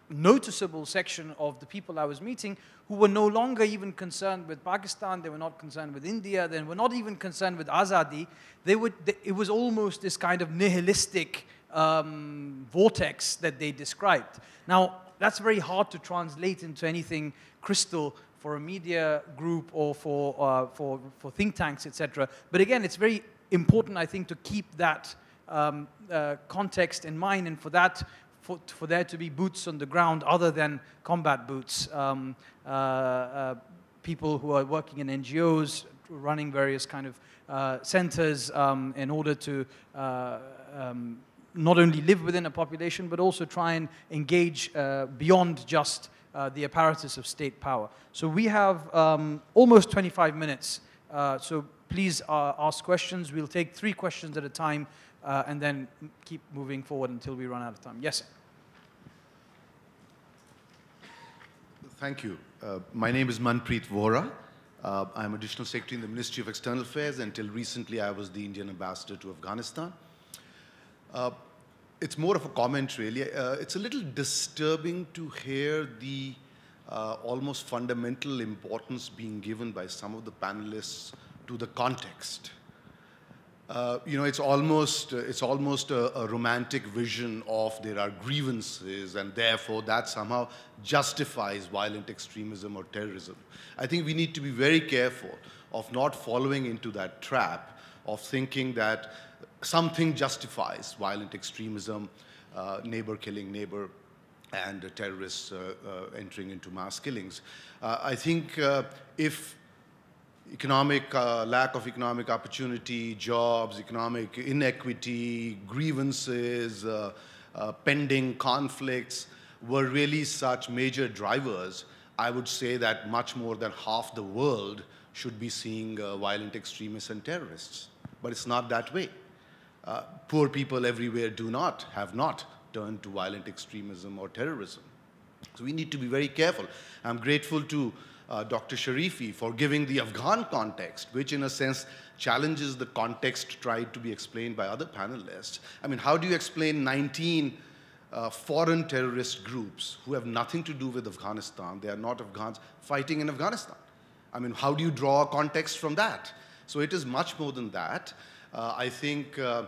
noticeable section of the people I was meeting who were no longer even concerned with Pakistan, they were not concerned with India, they were not even concerned with Azadi. It was almost this kind of nihilistic vortex that they described. Now, that's very hard to translate into anything crystal for a media group or for think tanks, etc. But again, it's very important, I think, to keep that context in mind, and for there to be boots on the ground other than combat boots. People who are working in NGOs, running various kind of centers in order to not only live within a population, but also try and engage beyond just the apparatus of state power. So we have almost 25 minutes. So please ask questions. We'll take 3 questions at a time and then keep moving forward until we run out of time. Yes? Thank you. My name is Manpreet Vohra. I'm Additional Secretary in the Ministry of External Affairs. Until recently, I was the Indian ambassador to Afghanistan. It's more of a comment, really. It's a little disturbing to hear the almost fundamental importance being given by some of the panelists to the context. You know, it's almost a romantic vision of there are grievances, and therefore that somehow justifies violent extremism or terrorism. I think we need to be very careful of not following into that trap of thinking that something justifies violent extremism, neighbor killing neighbor, and terrorists entering into mass killings. I think if lack of economic opportunity, jobs, economic inequity, grievances, pending conflicts were really such major drivers, I would say that much more than half the world should be seeing violent extremists and terrorists. But it's not that way. Poor people everywhere have not turned to violent extremism or terrorism. So we need to be very careful. I'm grateful to Dr. Sharifi for giving the Afghan context, which in a sense challenges the context tried to be explained by other panelists. I mean, how do you explain 19 foreign terrorist groups who have nothing to do with Afghanistan? They are not Afghans fighting in Afghanistan. I mean, how do you draw a context from that? So it is much more than that. I think the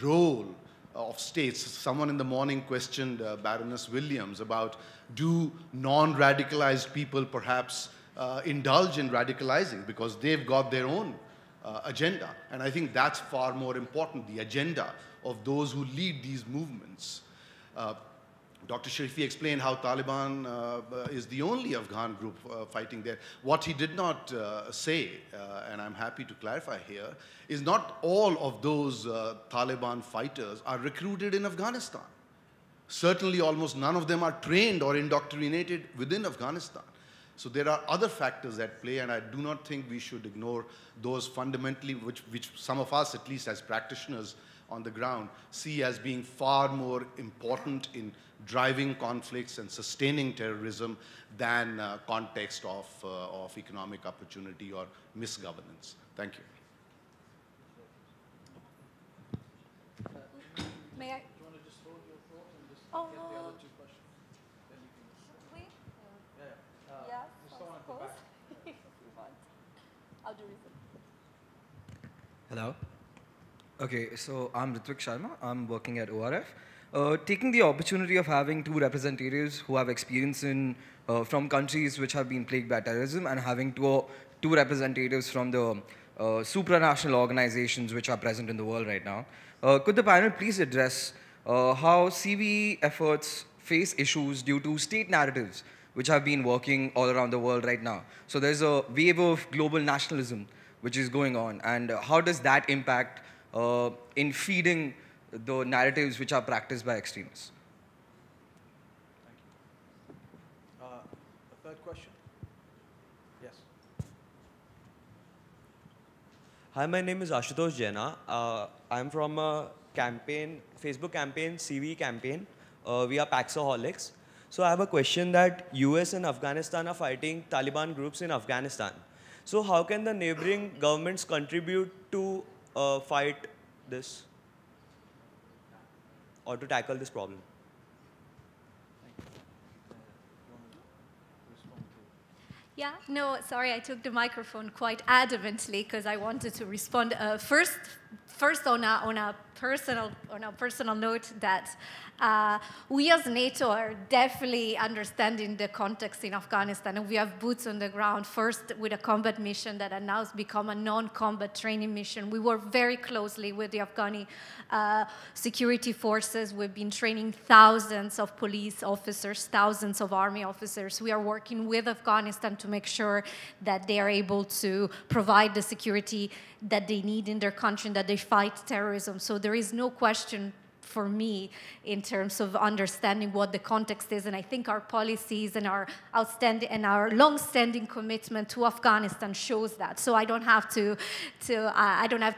role of states, someone in the morning questioned Baroness Williams about, do non-radicalized people perhaps indulge in radicalizing because they've got their own agenda? And I think that's far more important, the agenda of those who lead these movements. Dr. Sharifi explained how Taliban is the only Afghan group fighting there. What he did not say, and I'm happy to clarify here, is not all of those Taliban fighters are recruited in Afghanistan. Certainly almost none of them are trained or indoctrinated within Afghanistan. So there are other factors at play, and I do not think we should ignore those fundamentally, which some of us, at least as practitioners on the ground, see as being far more important in driving conflicts and sustaining terrorism than context of economic opportunity or misgovernance. Thank you. May I? Do you want to just hold your thought and just Oh, get the other 2 questions? Then you can. Should we? Yeah. Yes, Just I someone at the suppose. back. If you want. I'll do reason. Hello. Okay, so I'm Ritvik Sharma. I'm working at ORF. Taking the opportunity of having 2 representatives who have experience in from countries which have been plagued by terrorism, and having two representatives from the supranational organizations which are present in the world right now, could the panel please address how CVE efforts face issues due to state narratives which have been working all around the world right now? So there's a wave of global nationalism which is going on, and how does that impact in feeding the narratives which are practiced by extremists? Thank you. A third question? Yes. Hi, my name is Ashutosh Jaina. I'm from a campaign, Facebook campaign, CV campaign. We are Paxaholics. So I have a question that US and Afghanistan are fighting Taliban groups in Afghanistan. So how can the neighboring governments contribute to fight this or to tackle this problem? Yeah, no, sorry, I took the microphone quite adamantly because I wanted to respond first on a personal note that we as NATO are definitely understanding the context in Afghanistan, and we have boots on the ground, first with a combat mission that has now become a non-combat training mission. We work very closely with the Afghani security forces. We've been training thousands of police officers, thousands of army officers. We are working with Afghanistan to make sure that they are able to provide the security that they need in their country and that they fight terrorism. So there is no question for me in terms of understanding what the context is, and I think our policies and our long-standing commitment to Afghanistan shows that. So I don't have to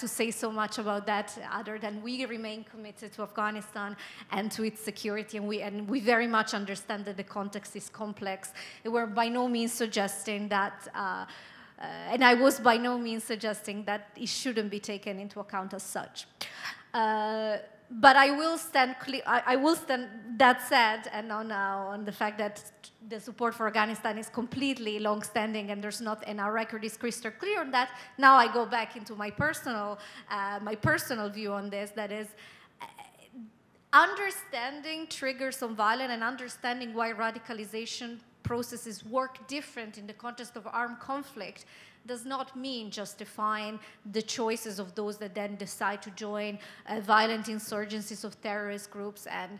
say so much about that, other than we remain committed to Afghanistan and to its security, and we very much understand that the context is complex. We're by no means suggesting that. And I was by no means suggesting that it shouldn't be taken into account as such. But I will stand that said, and now on the fact that the support for Afghanistan is completely long-standing, and and our record is crystal clear on that. Now I go back into my personal view on this. That is, understanding triggers of violence and understanding why radicalization processes work different in the context of armed conflict does not mean justifying the choices of those that then decide to join violent insurgencies of terrorist groups and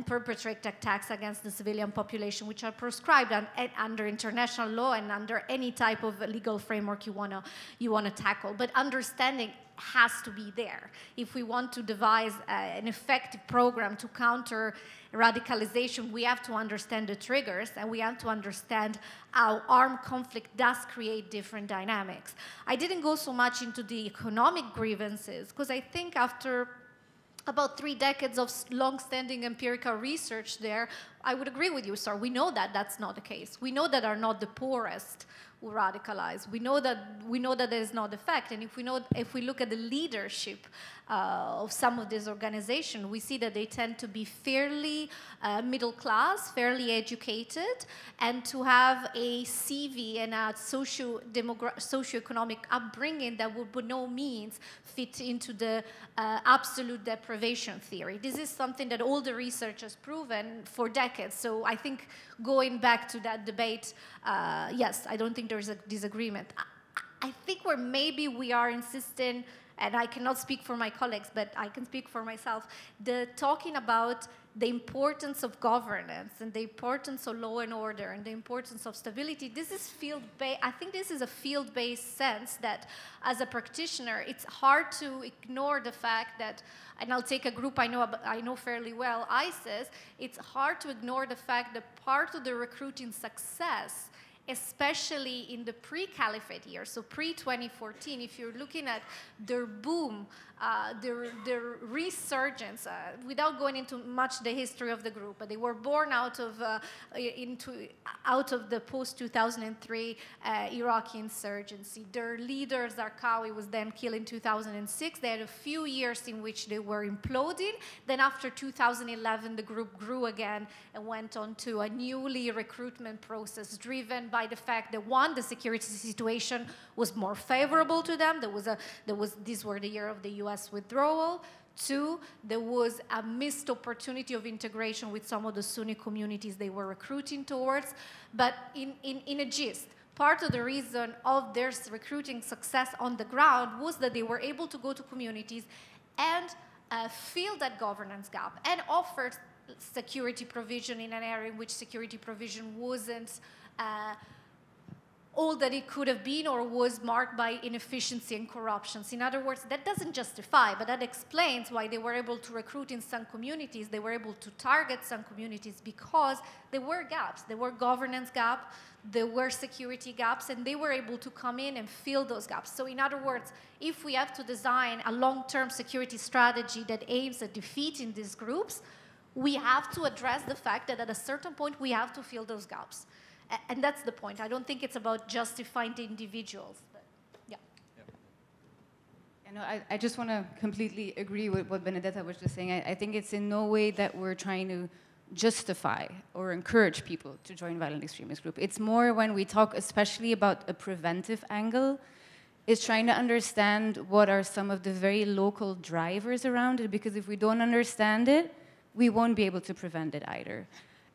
perpetrate attacks against the civilian population, which are proscribed under international law and under any type of legal framework you wanna tackle. But understanding has to be there if we want to devise an effective program to counter radicalization. We have to understand the triggers, and we have to understand how armed conflict does create different dynamics. I didn't go so much into the economic grievances because I think after about 3 decades of long-standing empirical research there, I would agree with you, sir. We know that that's not the case. We know that are not the poorest who radicalize. We know that there is not the fact. And if we look at the leadership of some of these organizations, we see that they tend to be fairly middle class, fairly educated, and to have a CV and a socioeconomic upbringing that would by no means fit into the absolute deprivation theory. This is something that all the research has proven for decades. So I think going back to that debate, yes, I don't think there's a disagreement. I think where maybe we are insisting, and I cannot speak for my colleagues, but I can speak for myself, talking about the importance of governance and the importance of law and order and the importance of stability. This is field-based. I think this is a field-based sense that, as a practitioner, it's hard to ignore the fact that, and I'll take a group I know fairly well, ISIS. It's hard to ignore the fact that part of the recruiting success, especially in the pre-caliphate years, so pre-2014, if you're looking at their boom, their resurgence, without going into much the history of the group, but they were born out of the post-2003 Iraqi insurgency. Their leader, Zarqawi, was then killed in 2006. They had a few years in which they were imploding. Then after 2011, the group grew again and went on to a newly recruitment process driven by the fact that, one, the security situation was more favorable to them. These were the year of the U.S. withdrawal. 2, there was a missed opportunity of integration with some of the Sunni communities they were recruiting towards. But in a gist, part of the reason of their recruiting success on the ground was that they were able to go to communities and fill that governance gap and offer security provision in an area in which security provision wasn't all that it could have been or was marked by inefficiency and corruptions. In other words, that doesn't justify, but that explains why they were able to recruit in some communities. They were able to target some communities because there were gaps. There were governance gaps, there were security gaps, and they were able to come in and fill those gaps. So in other words, if we have to design a long-term security strategy that aims at defeating these groups, we have to address the fact that at a certain point we have to fill those gaps. And that's the point. I don't think it's about justifying the individuals. But yeah. I just want to completely agree with what Benedetta was just saying. I think it's in no way that we're trying to justify or encourage people to join violent extremist group. It's more when we talk especially about a preventive angle, is trying to understand what are some of the very local drivers around it, because if we don't understand it, we won't be able to prevent it either.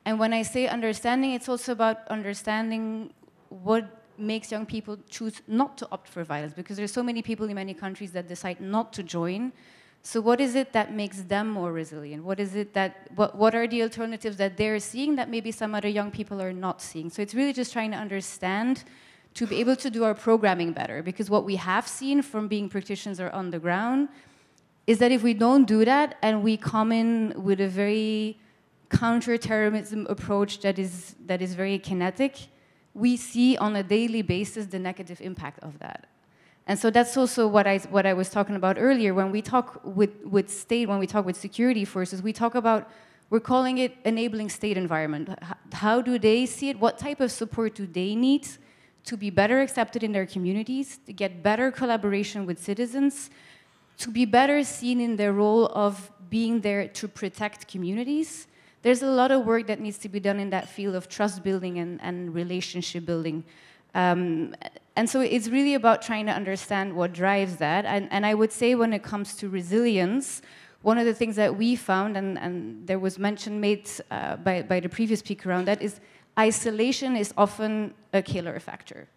And when I say understanding, it's also about understanding what makes young people choose not to opt for violence, because there's so many people in many countries that decide not to join. So what is it that makes them more resilient? What is it that, what are the alternatives that they're seeing that maybe some other young people are not seeing? So it's really just trying to understand to be able to do our programming better, because what we have seen from being practitioners or on the ground is that if we don't do that and we come in with a very counter-terrorism approach that is very kinetic, we see on a daily basis the negative impact of that. And so that's also what I was talking about earlier. When we talk with state, when we talk with security forces, we talk about, we're calling it enabling state environment. How do they see it? What type of support do they need to be better accepted in their communities, to get better collaboration with citizens, to be better seen in their role of being there to protect communities? There's a lot of work that needs to be done in that field of trust building and relationship building. And so it's really about trying to understand what drives that. And I would say when it comes to resilience, one of the things that we found, and there was mention made by the previous speaker around that, is isolation is often a killer factor.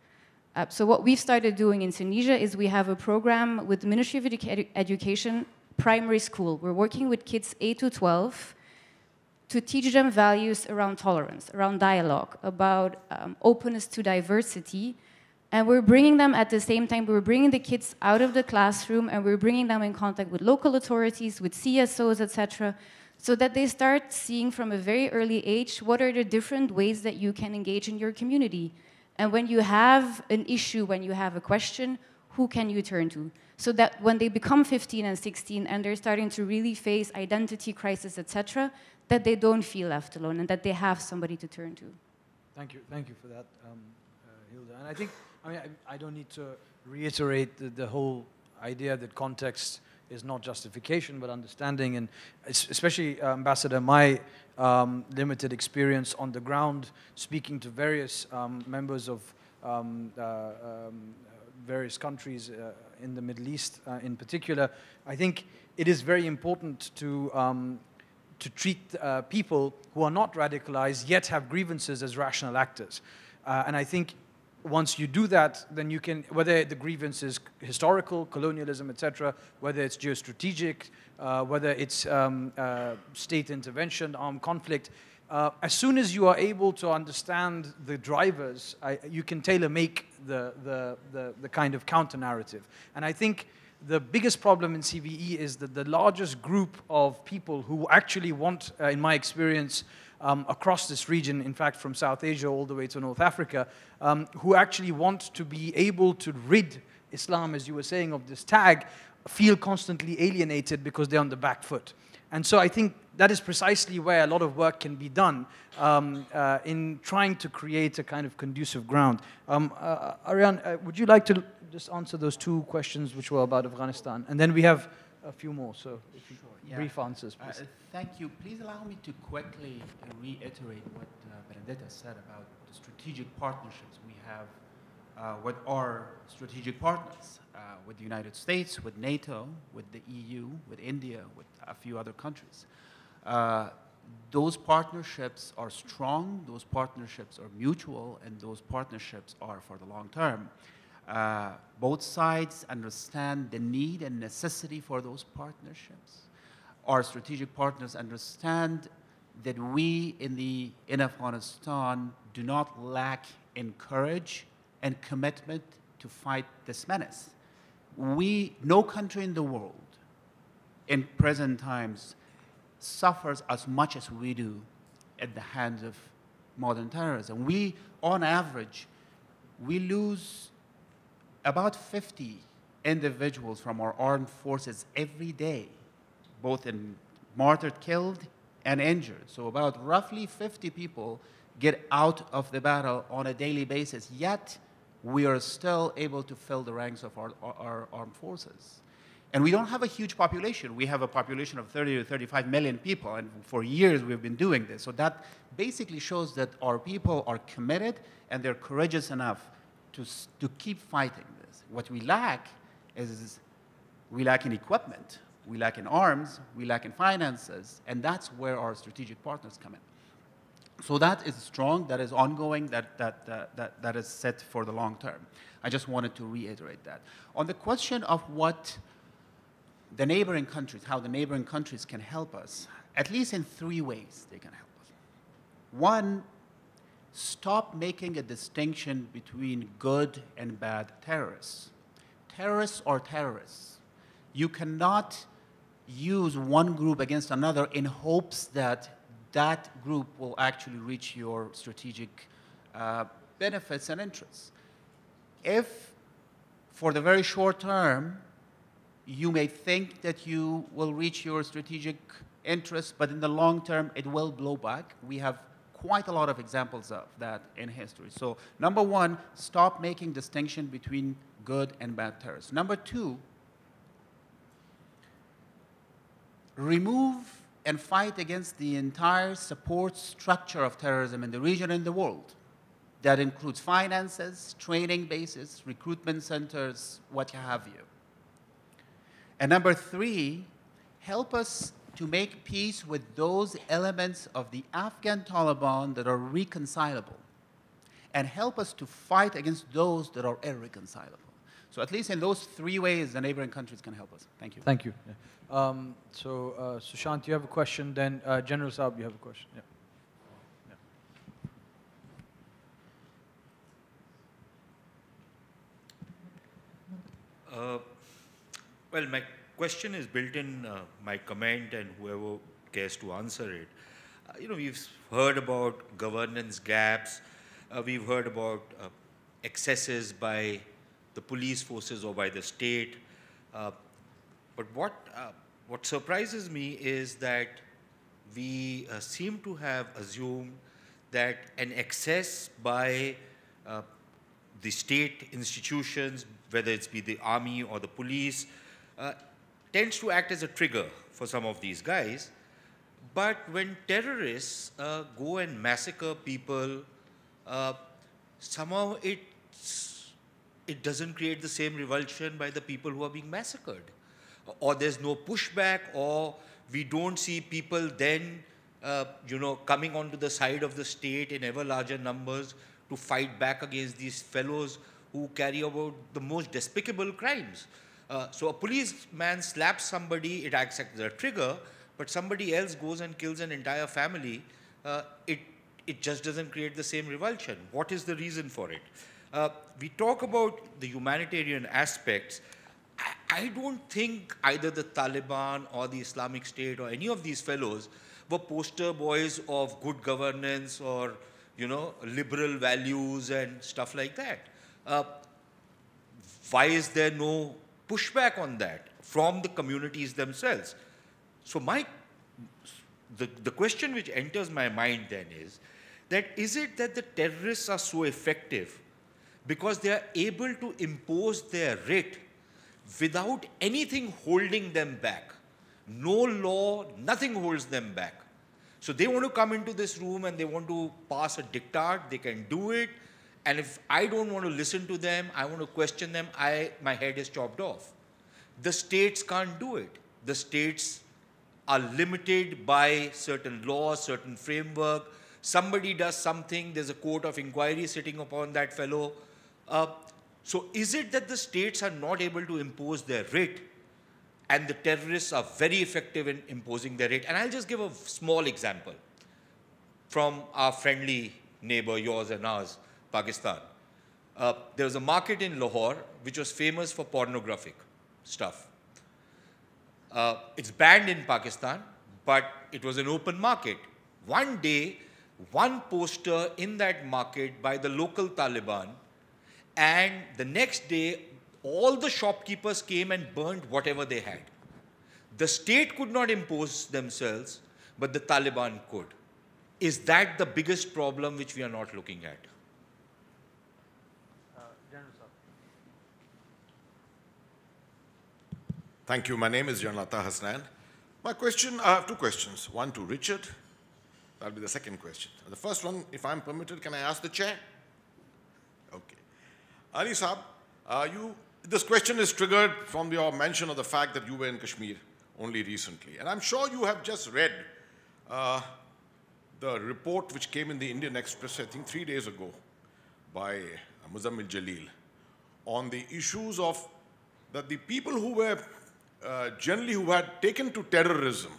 So what we've started doing in Tunisia is we have a program with the Ministry of Education, primary school. We're working with kids 8 to 12 to teach them values around tolerance, around dialogue, about openness to diversity. And we're bringing them at the same time, we're bringing the kids out of the classroom and we're bringing them in contact with local authorities, with CSOs, etc., so that they start seeing from a very early age what are the different ways that you can engage in your community. And when you have an issue, when you have a question, who can you turn to? So that when they become 15 and 16 and they're starting to really face identity crisis, etc., that they don't feel left alone and that they have somebody to turn to. Thank you for that, Hilde. And I think, I don't need to reiterate the whole idea that context is not justification, but understanding, and especially, Ambassador, my limited experience on the ground, speaking to various members of various countries in the Middle East in particular, I think it is very important to treat people who are not radicalized yet have grievances as rational actors. And I think once you do that, then you can, whether the grievance is historical, colonialism, etc., whether it's geostrategic, whether it's state intervention, armed conflict, as soon as you are able to understand the drivers, you can tailor-make the kind of counter-narrative. And I think the biggest problem in CVE is that the largest group of people who actually want, in my experience, across this region, in fact, from South Asia all the way to North Africa, who actually want to be able to rid Islam, as you were saying, of this tag, feel constantly alienated because they're on the back foot. And so I think that is precisely where a lot of work can be done in trying to create a kind of conducive ground. Arian, would you like to just answer those two questions which were about Afghanistan? And then we have a few more, so if you brief answers, please. Thank you. Please allow me to quickly reiterate what Benedetta said about the strategic partnerships we have with our strategic partners, with the United States, with NATO, with the EU, with India, with a few other countries. Those partnerships are strong, those partnerships are mutual, and those partnerships are for the long term. Both sides understand the need and necessity for those partnerships. Our strategic partners understand that we in Afghanistan do not lack in courage and commitment to fight this menace. No country in the world in present times suffers as much as we do at the hands of modern terrorism. On average, we lose about 50 individuals from our armed forces every day, both in martyred, killed, and injured. So about roughly 50 people get out of the battle on a daily basis, yet we are still able to fill the ranks of our armed forces. And we don't have a huge population. We have a population of 30 to 35 million people, and for years we've been doing this. So that basically shows that our people are committed and they're courageous enough to keep fighting this. What we lack is we lack in equipment, we lack in arms, we lack in finances, and that's where our strategic partners come in. So that is strong, that is ongoing, that is set for the long term. I just wanted to reiterate that. On the question of what the neighboring countries, how the neighboring countries can help us, at least in 3 ways they can help us. One, stop making a distinction between good and bad terrorists. Terrorists are terrorists. You cannot use one group against another in hopes that that group will actually reach your strategic benefits and interests. If, for the very short term, you may think that you will reach your strategic interests, but in the long term, it will blow back. We have quite a lot of examples of that in history. So number one, stop making distinction between good and bad terrorists. Number two, remove and fight against the entire support structure of terrorism in the region and the world. That includes finances, training bases, recruitment centers, what have you. And number three, help us to make peace with those elements of the Afghan Taliban that are reconcilable, and help us to fight against those that are irreconcilable. So at least in those 3 ways, the neighboring countries can help us. Thank you. Thank you. Yeah. Sushant, you have a question, then General Saab, you have a question. Yeah. Well, my question is built in my comment, and whoever cares to answer it. We've heard about governance gaps. We've heard about excesses by the police forces or by the state. But what surprises me is that we seem to have assumed that an excess by the state institutions, whether it's be the army or the police, tends to act as a trigger for some of these guys. But when terrorists go and massacre people, somehow it doesn't create the same revulsion by the people who are being massacred. Or there's no pushback, or we don't see people then coming onto the side of the state in ever larger numbers to fight back against these fellows who carry about the most despicable crimes. So a policeman slaps somebody, it acts as a trigger, but somebody else goes and kills an entire family, it just doesn't create the same revulsion. What is the reason for it? We talk about the humanitarian aspects. I don't think either the Taliban or the Islamic State or any of these fellows were poster boys of good governance or liberal values and stuff like that. Why is there no pushback on that from the communities themselves? So the question which enters my mind then is it that the terrorists are so effective because they are able to impose their writ without anything holding them back? No law, nothing holds them back. So they want to come into this room and they want to pass a diktat, they can do it. And if I don't want to listen to them, I want to question them, my head is chopped off. The states can't do it. The states are limited by certain laws, certain framework. Somebody does something, there's a court of inquiry sitting upon that fellow. So is it that the states are not able to impose their writ, and the terrorists are very effective in imposing their writ? And I'll just give a small example from our friendly neighbor, yours and ours, Pakistan. There was a market in Lahore which was famous for pornographic stuff. It's banned in Pakistan, but it was an open market. One day, one poster in that market by the local Taliban, and the next day, all the shopkeepers came and burned whatever they had. The state could not impose themselves, but the Taliban could. Is that the biggest problem which we are not looking at? Thank you. My name is Janata Hasnan. My question, I have two questions. One to Richard. That'll be the second question. The first one, if I'm permitted, can I ask the chair? Okay. Ali Saab, this question is triggered from your mention of the fact that you were in Kashmir only recently. And I'm sure you have just read the report which came in the Indian Express, I think 3 days ago, by Muzammil Jalil on the issues of that the people who were generally who had taken to terrorism,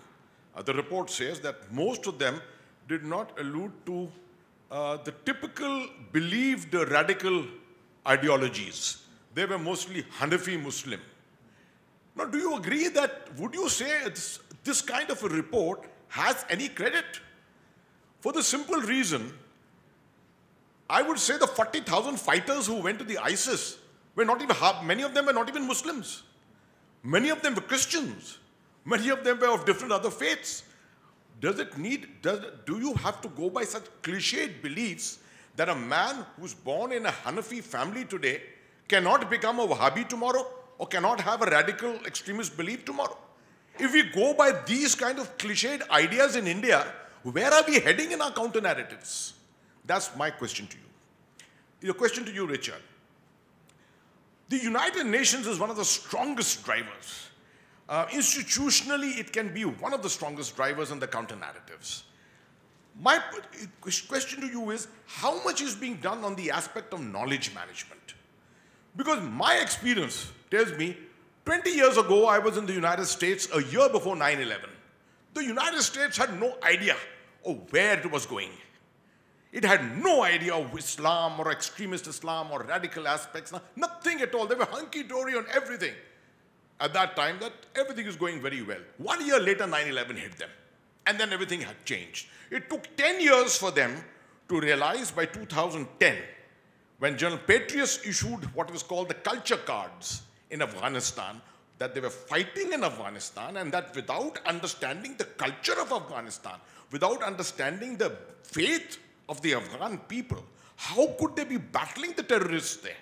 the report says that most of them did not allude to the typical believed radical ideologies. They were mostly Hanafi Muslim. Now, do you agree that, would you say this kind of a report has any credit? For the simple reason, I would say the 40,000 fighters who went to the ISIS were not even, many of them were not even Muslims. Many of them were Christians. Many of them were of different other faiths. Do you have to go by such cliched beliefs that a man who's born in a Hanafi family today cannot become a Wahhabi tomorrow or cannot have a radical extremist belief tomorrow? If we go by these kind of cliched ideas in India, where are we heading in our counter-narratives? That's my question to you. The question to you, Richard. The United Nations is one of the strongest drivers. Institutionally, it can be one of the strongest drivers in the counter-narratives. My question to you is, how much is being done on the aspect of knowledge management? Because my experience tells me, 20 years ago, I was in the United States a year before 9/11. The United States had no idea of where it was going. It had no idea of Islam or extremist Islam or radical aspects, nothing at all. They were hunky-dory on everything. At that time, that everything is going very well. 1 year later, 9/11 hit them. And then everything had changed. It took 10 years for them to realize by 2010, when General Petraeus issued what was called the culture cards in Afghanistan, that they were fighting in Afghanistan and that without understanding the culture of Afghanistan, without understanding the faith of the Afghan people, how could they be battling the terrorists there?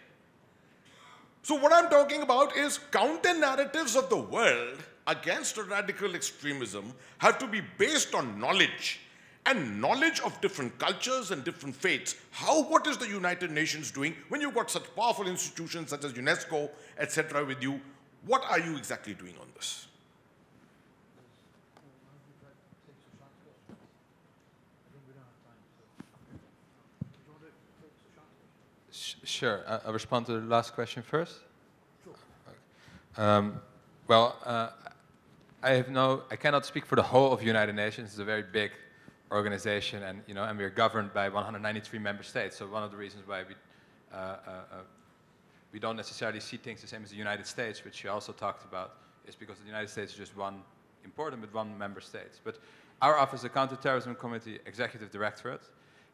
So what I'm talking about is counter-narratives of the world against radical extremism have to be based on knowledge and knowledge of different cultures and different faiths. What is the United Nations doing when you've got such powerful institutions such as UNESCO, etc. with you? What are you exactly doing on this? Sure. I'll respond to the last question first. I cannot speak for the whole of the United Nations. It's a very big organization, and and we're governed by 193 member states. So one of the reasons why we don't necessarily see things the same as the United States, which you also talked about, is because the United States is just one important, but one member state. But our office, the Counterterrorism Committee Executive Directorate,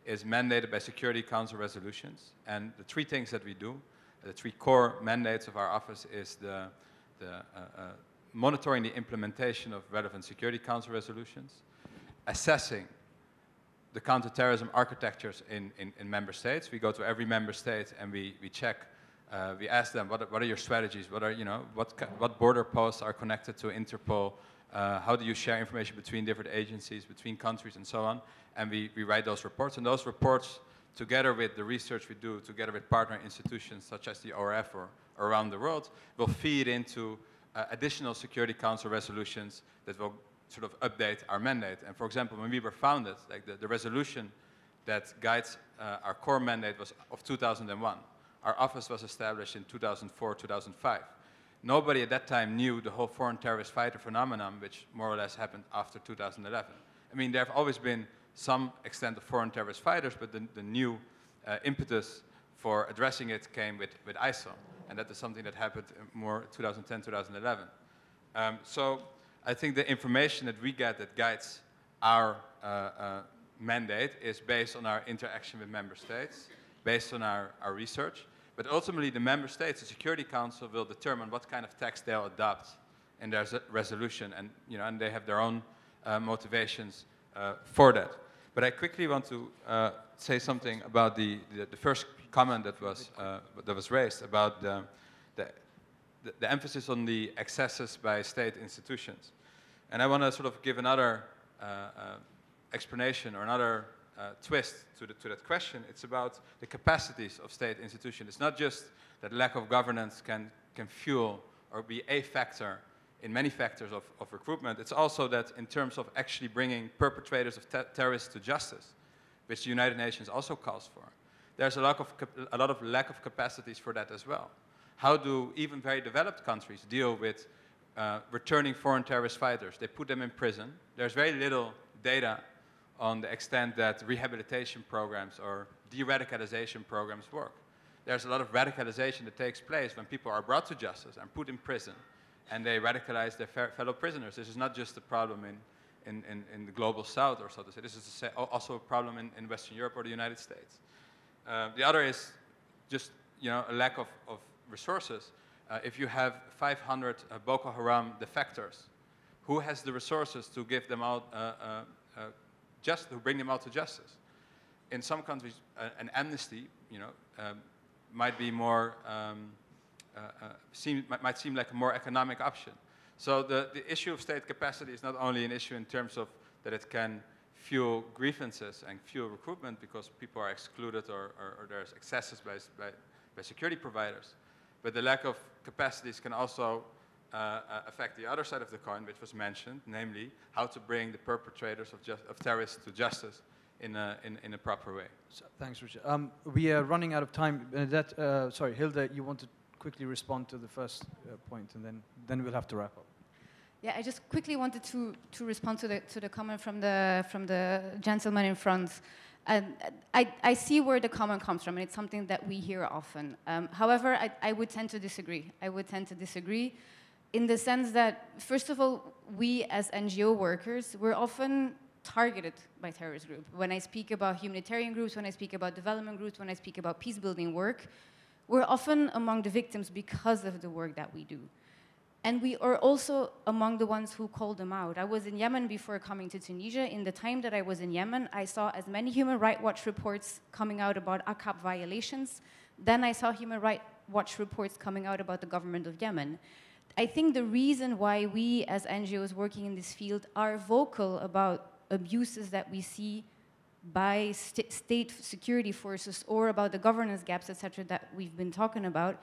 is mandated by Security Council resolutions. And the three things that we do, the three core mandates of our office is the monitoring the implementation of relevant Security Council resolutions, assessing the counterterrorism architectures in member states. We go to every member state and we check, we ask them, what are your strategies? What border posts are connected to Interpol? How do you share information between different agencies, between countries, and so on? And we write those reports. And those reports, together with the research we do, together with partner institutions such as the ORF or around the world, will feed into additional Security Council resolutions that will sort of update our mandate. And for example, when we were founded, like the resolution that guides our core mandate was of 2001. Our office was established in 2004, 2005. Nobody at that time knew the whole foreign terrorist fighter phenomenon, which more or less happened after 2011. I mean, there have always been some extent of foreign terrorist fighters, but the new impetus for addressing it came with ISIL. And that is something that happened more 2010, 2011. So I think the information that we get that guides our mandate is based on our interaction with member states, based on our research. But ultimately, the member states, the Security Council, will determine what kind of text they'll adopt in their resolution, and and they have their own motivations for that. But I quickly want to say something about the first comment that was raised about the the emphasis on the excesses by state institutions. And I want to sort of give another explanation or another twist to that question. It's about the capacities of state institutions. It's not just that lack of governance can fuel or be a factor in many factors of recruitment. It's also that in terms of actually bringing perpetrators of terrorists to justice, which the United Nations also calls for, there's a lot of lack of capacities for that as well. How do even very developed countries deal with returning foreign terrorist fighters? They put them in prison. There's very little data on the extent that rehabilitation programs or de-radicalization programs work. There's a lot of radicalization that takes place when people are brought to justice and put in prison, and they radicalize their fellow prisoners. This is not just a problem in the global south, or so to say. This is also a problem in Western Europe or the United States. The other is just a lack of resources. If you have 500 Boko Haram defectors, who has the resources to give them out, to bring them out to justice? In some countries, an amnesty, might be more, might seem like a more economic option. So the issue of state capacity is not only an issue in terms of that it can fuel grievances and fuel recruitment because people are excluded or there's excesses by security providers, but the lack of capacities can also affect the other side of the coin, which was mentioned, namely how to bring the perpetrators of terrorists to justice in a proper way. So, thanks, Richard. We are running out of time. Benedetta, sorry, Hilde, you want to quickly respond to the first point, and then we'll have to wrap up. Yeah, I just quickly wanted to respond to the comment from the gentleman in front. I see where the comment comes from, and it's something that we hear often. However, I would tend to disagree. I would tend to disagree in the sense that, first of all, we as NGO workers, we're often targeted by terrorist groups. When I speak about humanitarian groups, when I speak about development groups, when I speak about peace-building work, we're often among the victims because of the work that we do. And we are also among the ones who call them out. I was in Yemen before coming to Tunisia. In the time that I was in Yemen, I saw as many Human Rights Watch reports coming out about AFPAK violations. Then I saw Human Rights Watch reports coming out about the government of Yemen. I think the reason why we as NGOs working in this field are vocal about abuses that we see by state security forces or about the governance gaps, etc., that we've been talking about,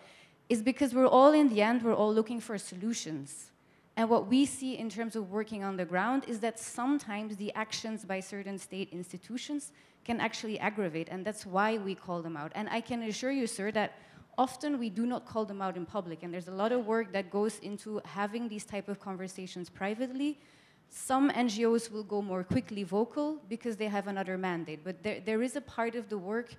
is because we're all, in the end, we're all looking for solutions. And what we see in terms of working on the ground is that sometimes the actions by certain state institutions can actually aggravate, and that's why we call them out. And I can assure you, sir, that often we do not call them out in public, and there's a lot of work that goes into having these type of conversations privately. Some NGOs will go more quickly vocal because they have another mandate, but there is a part of the work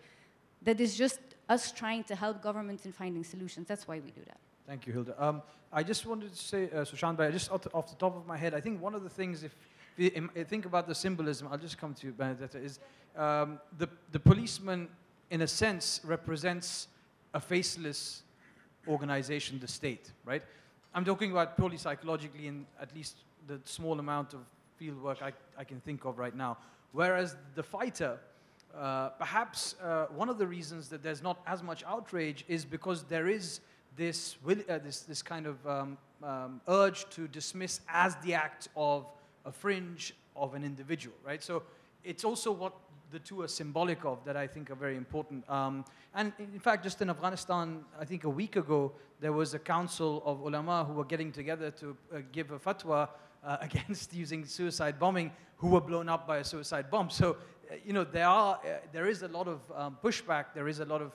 that is just us trying to help governments in finding solutions. That's why we do that. Thank you, Hilde. I just wanted to say, Sushant, but just off the top of my head, I think one of the things, if we think about the symbolism, I'll just come to you, Benedetta, is the policeman, in a sense, represents a faceless organization, the state, right? I'm talking about purely psychologically in at least the small amount of field work I can think of right now. Whereas the fighter, perhaps one of the reasons that there's not as much outrage is because there is this kind of urge to dismiss as the act of a fringe of an individual, right? So it's also what the two are symbolic of that I think are very important. And in fact, just in Afghanistan, I think a week ago, there was a council of ulama who were getting together to give a fatwa against using suicide bombing, who were blown up by a suicide bomb. So, there is a lot of pushback, there is a lot of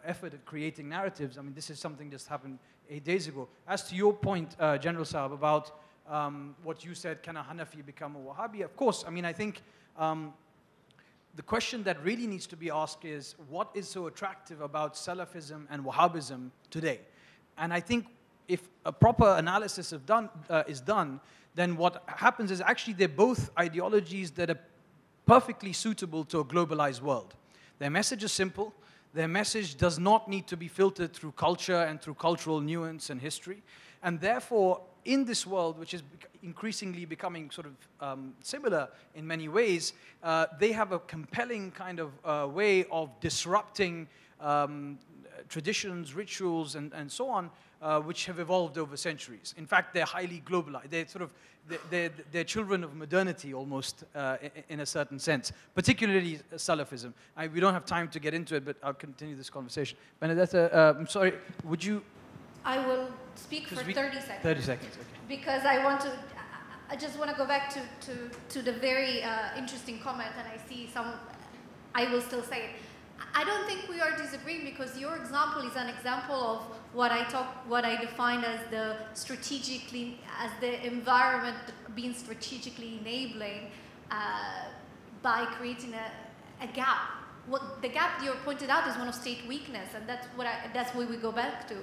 effort at creating narratives. I mean, this is something just happened 8 days ago. As to your point, General Saab, about what you said, can a Hanafi become a Wahhabi? Of course, I mean, I think the question that really needs to be asked is, what is so attractive about Salafism and Wahhabism today? And I think if a proper analysis is done, then what happens is actually they're both ideologies that are perfectly suitable to a globalized world. Their message is simple. Their message does not need to be filtered through culture and through cultural nuance and history. And therefore, in this world, which is increasingly becoming sort of similar in many ways, they have a compelling kind of way of disrupting traditions, rituals, and so on, which have evolved over centuries. In fact, they're highly globalized. They're sort of, they're children of modernity almost in a certain sense, particularly Salafism. We don't have time to get into it, but I'll continue this conversation. Benedetta, I'm sorry, would you? I will speak for 30 seconds. 30 seconds, okay. Because I just want to go back to the very interesting comment, and I see some, I will still say it. I don't think we are disagreeing, because your example is an example of what I defined as the environment being strategically enabling by creating a gap. The gap you pointed out is one of state weakness, and that's what we go back to.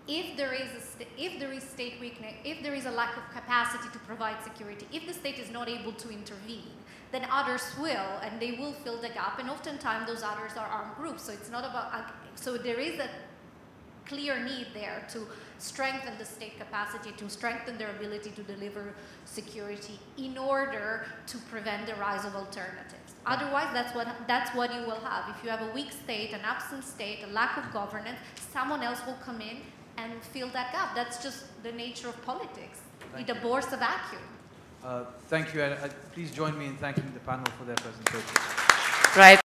If there is state weakness, if there is a lack of capacity to provide security, if the state is not able to intervene, then others will, and they will fill the gap, and oftentimes those others are armed groups. So it's not about, so there is a clear need there to strengthen the state capacity, to strengthen their ability to deliver security in order to prevent the rise of alternatives. Otherwise, that's what you will have. If you have a weak state, an absent state, a lack of governance, someone else will come in and fill that gap. That's just the nature of politics. It abhors a vacuum. Thank you. Please join me in thanking the panel for their presentation. Right.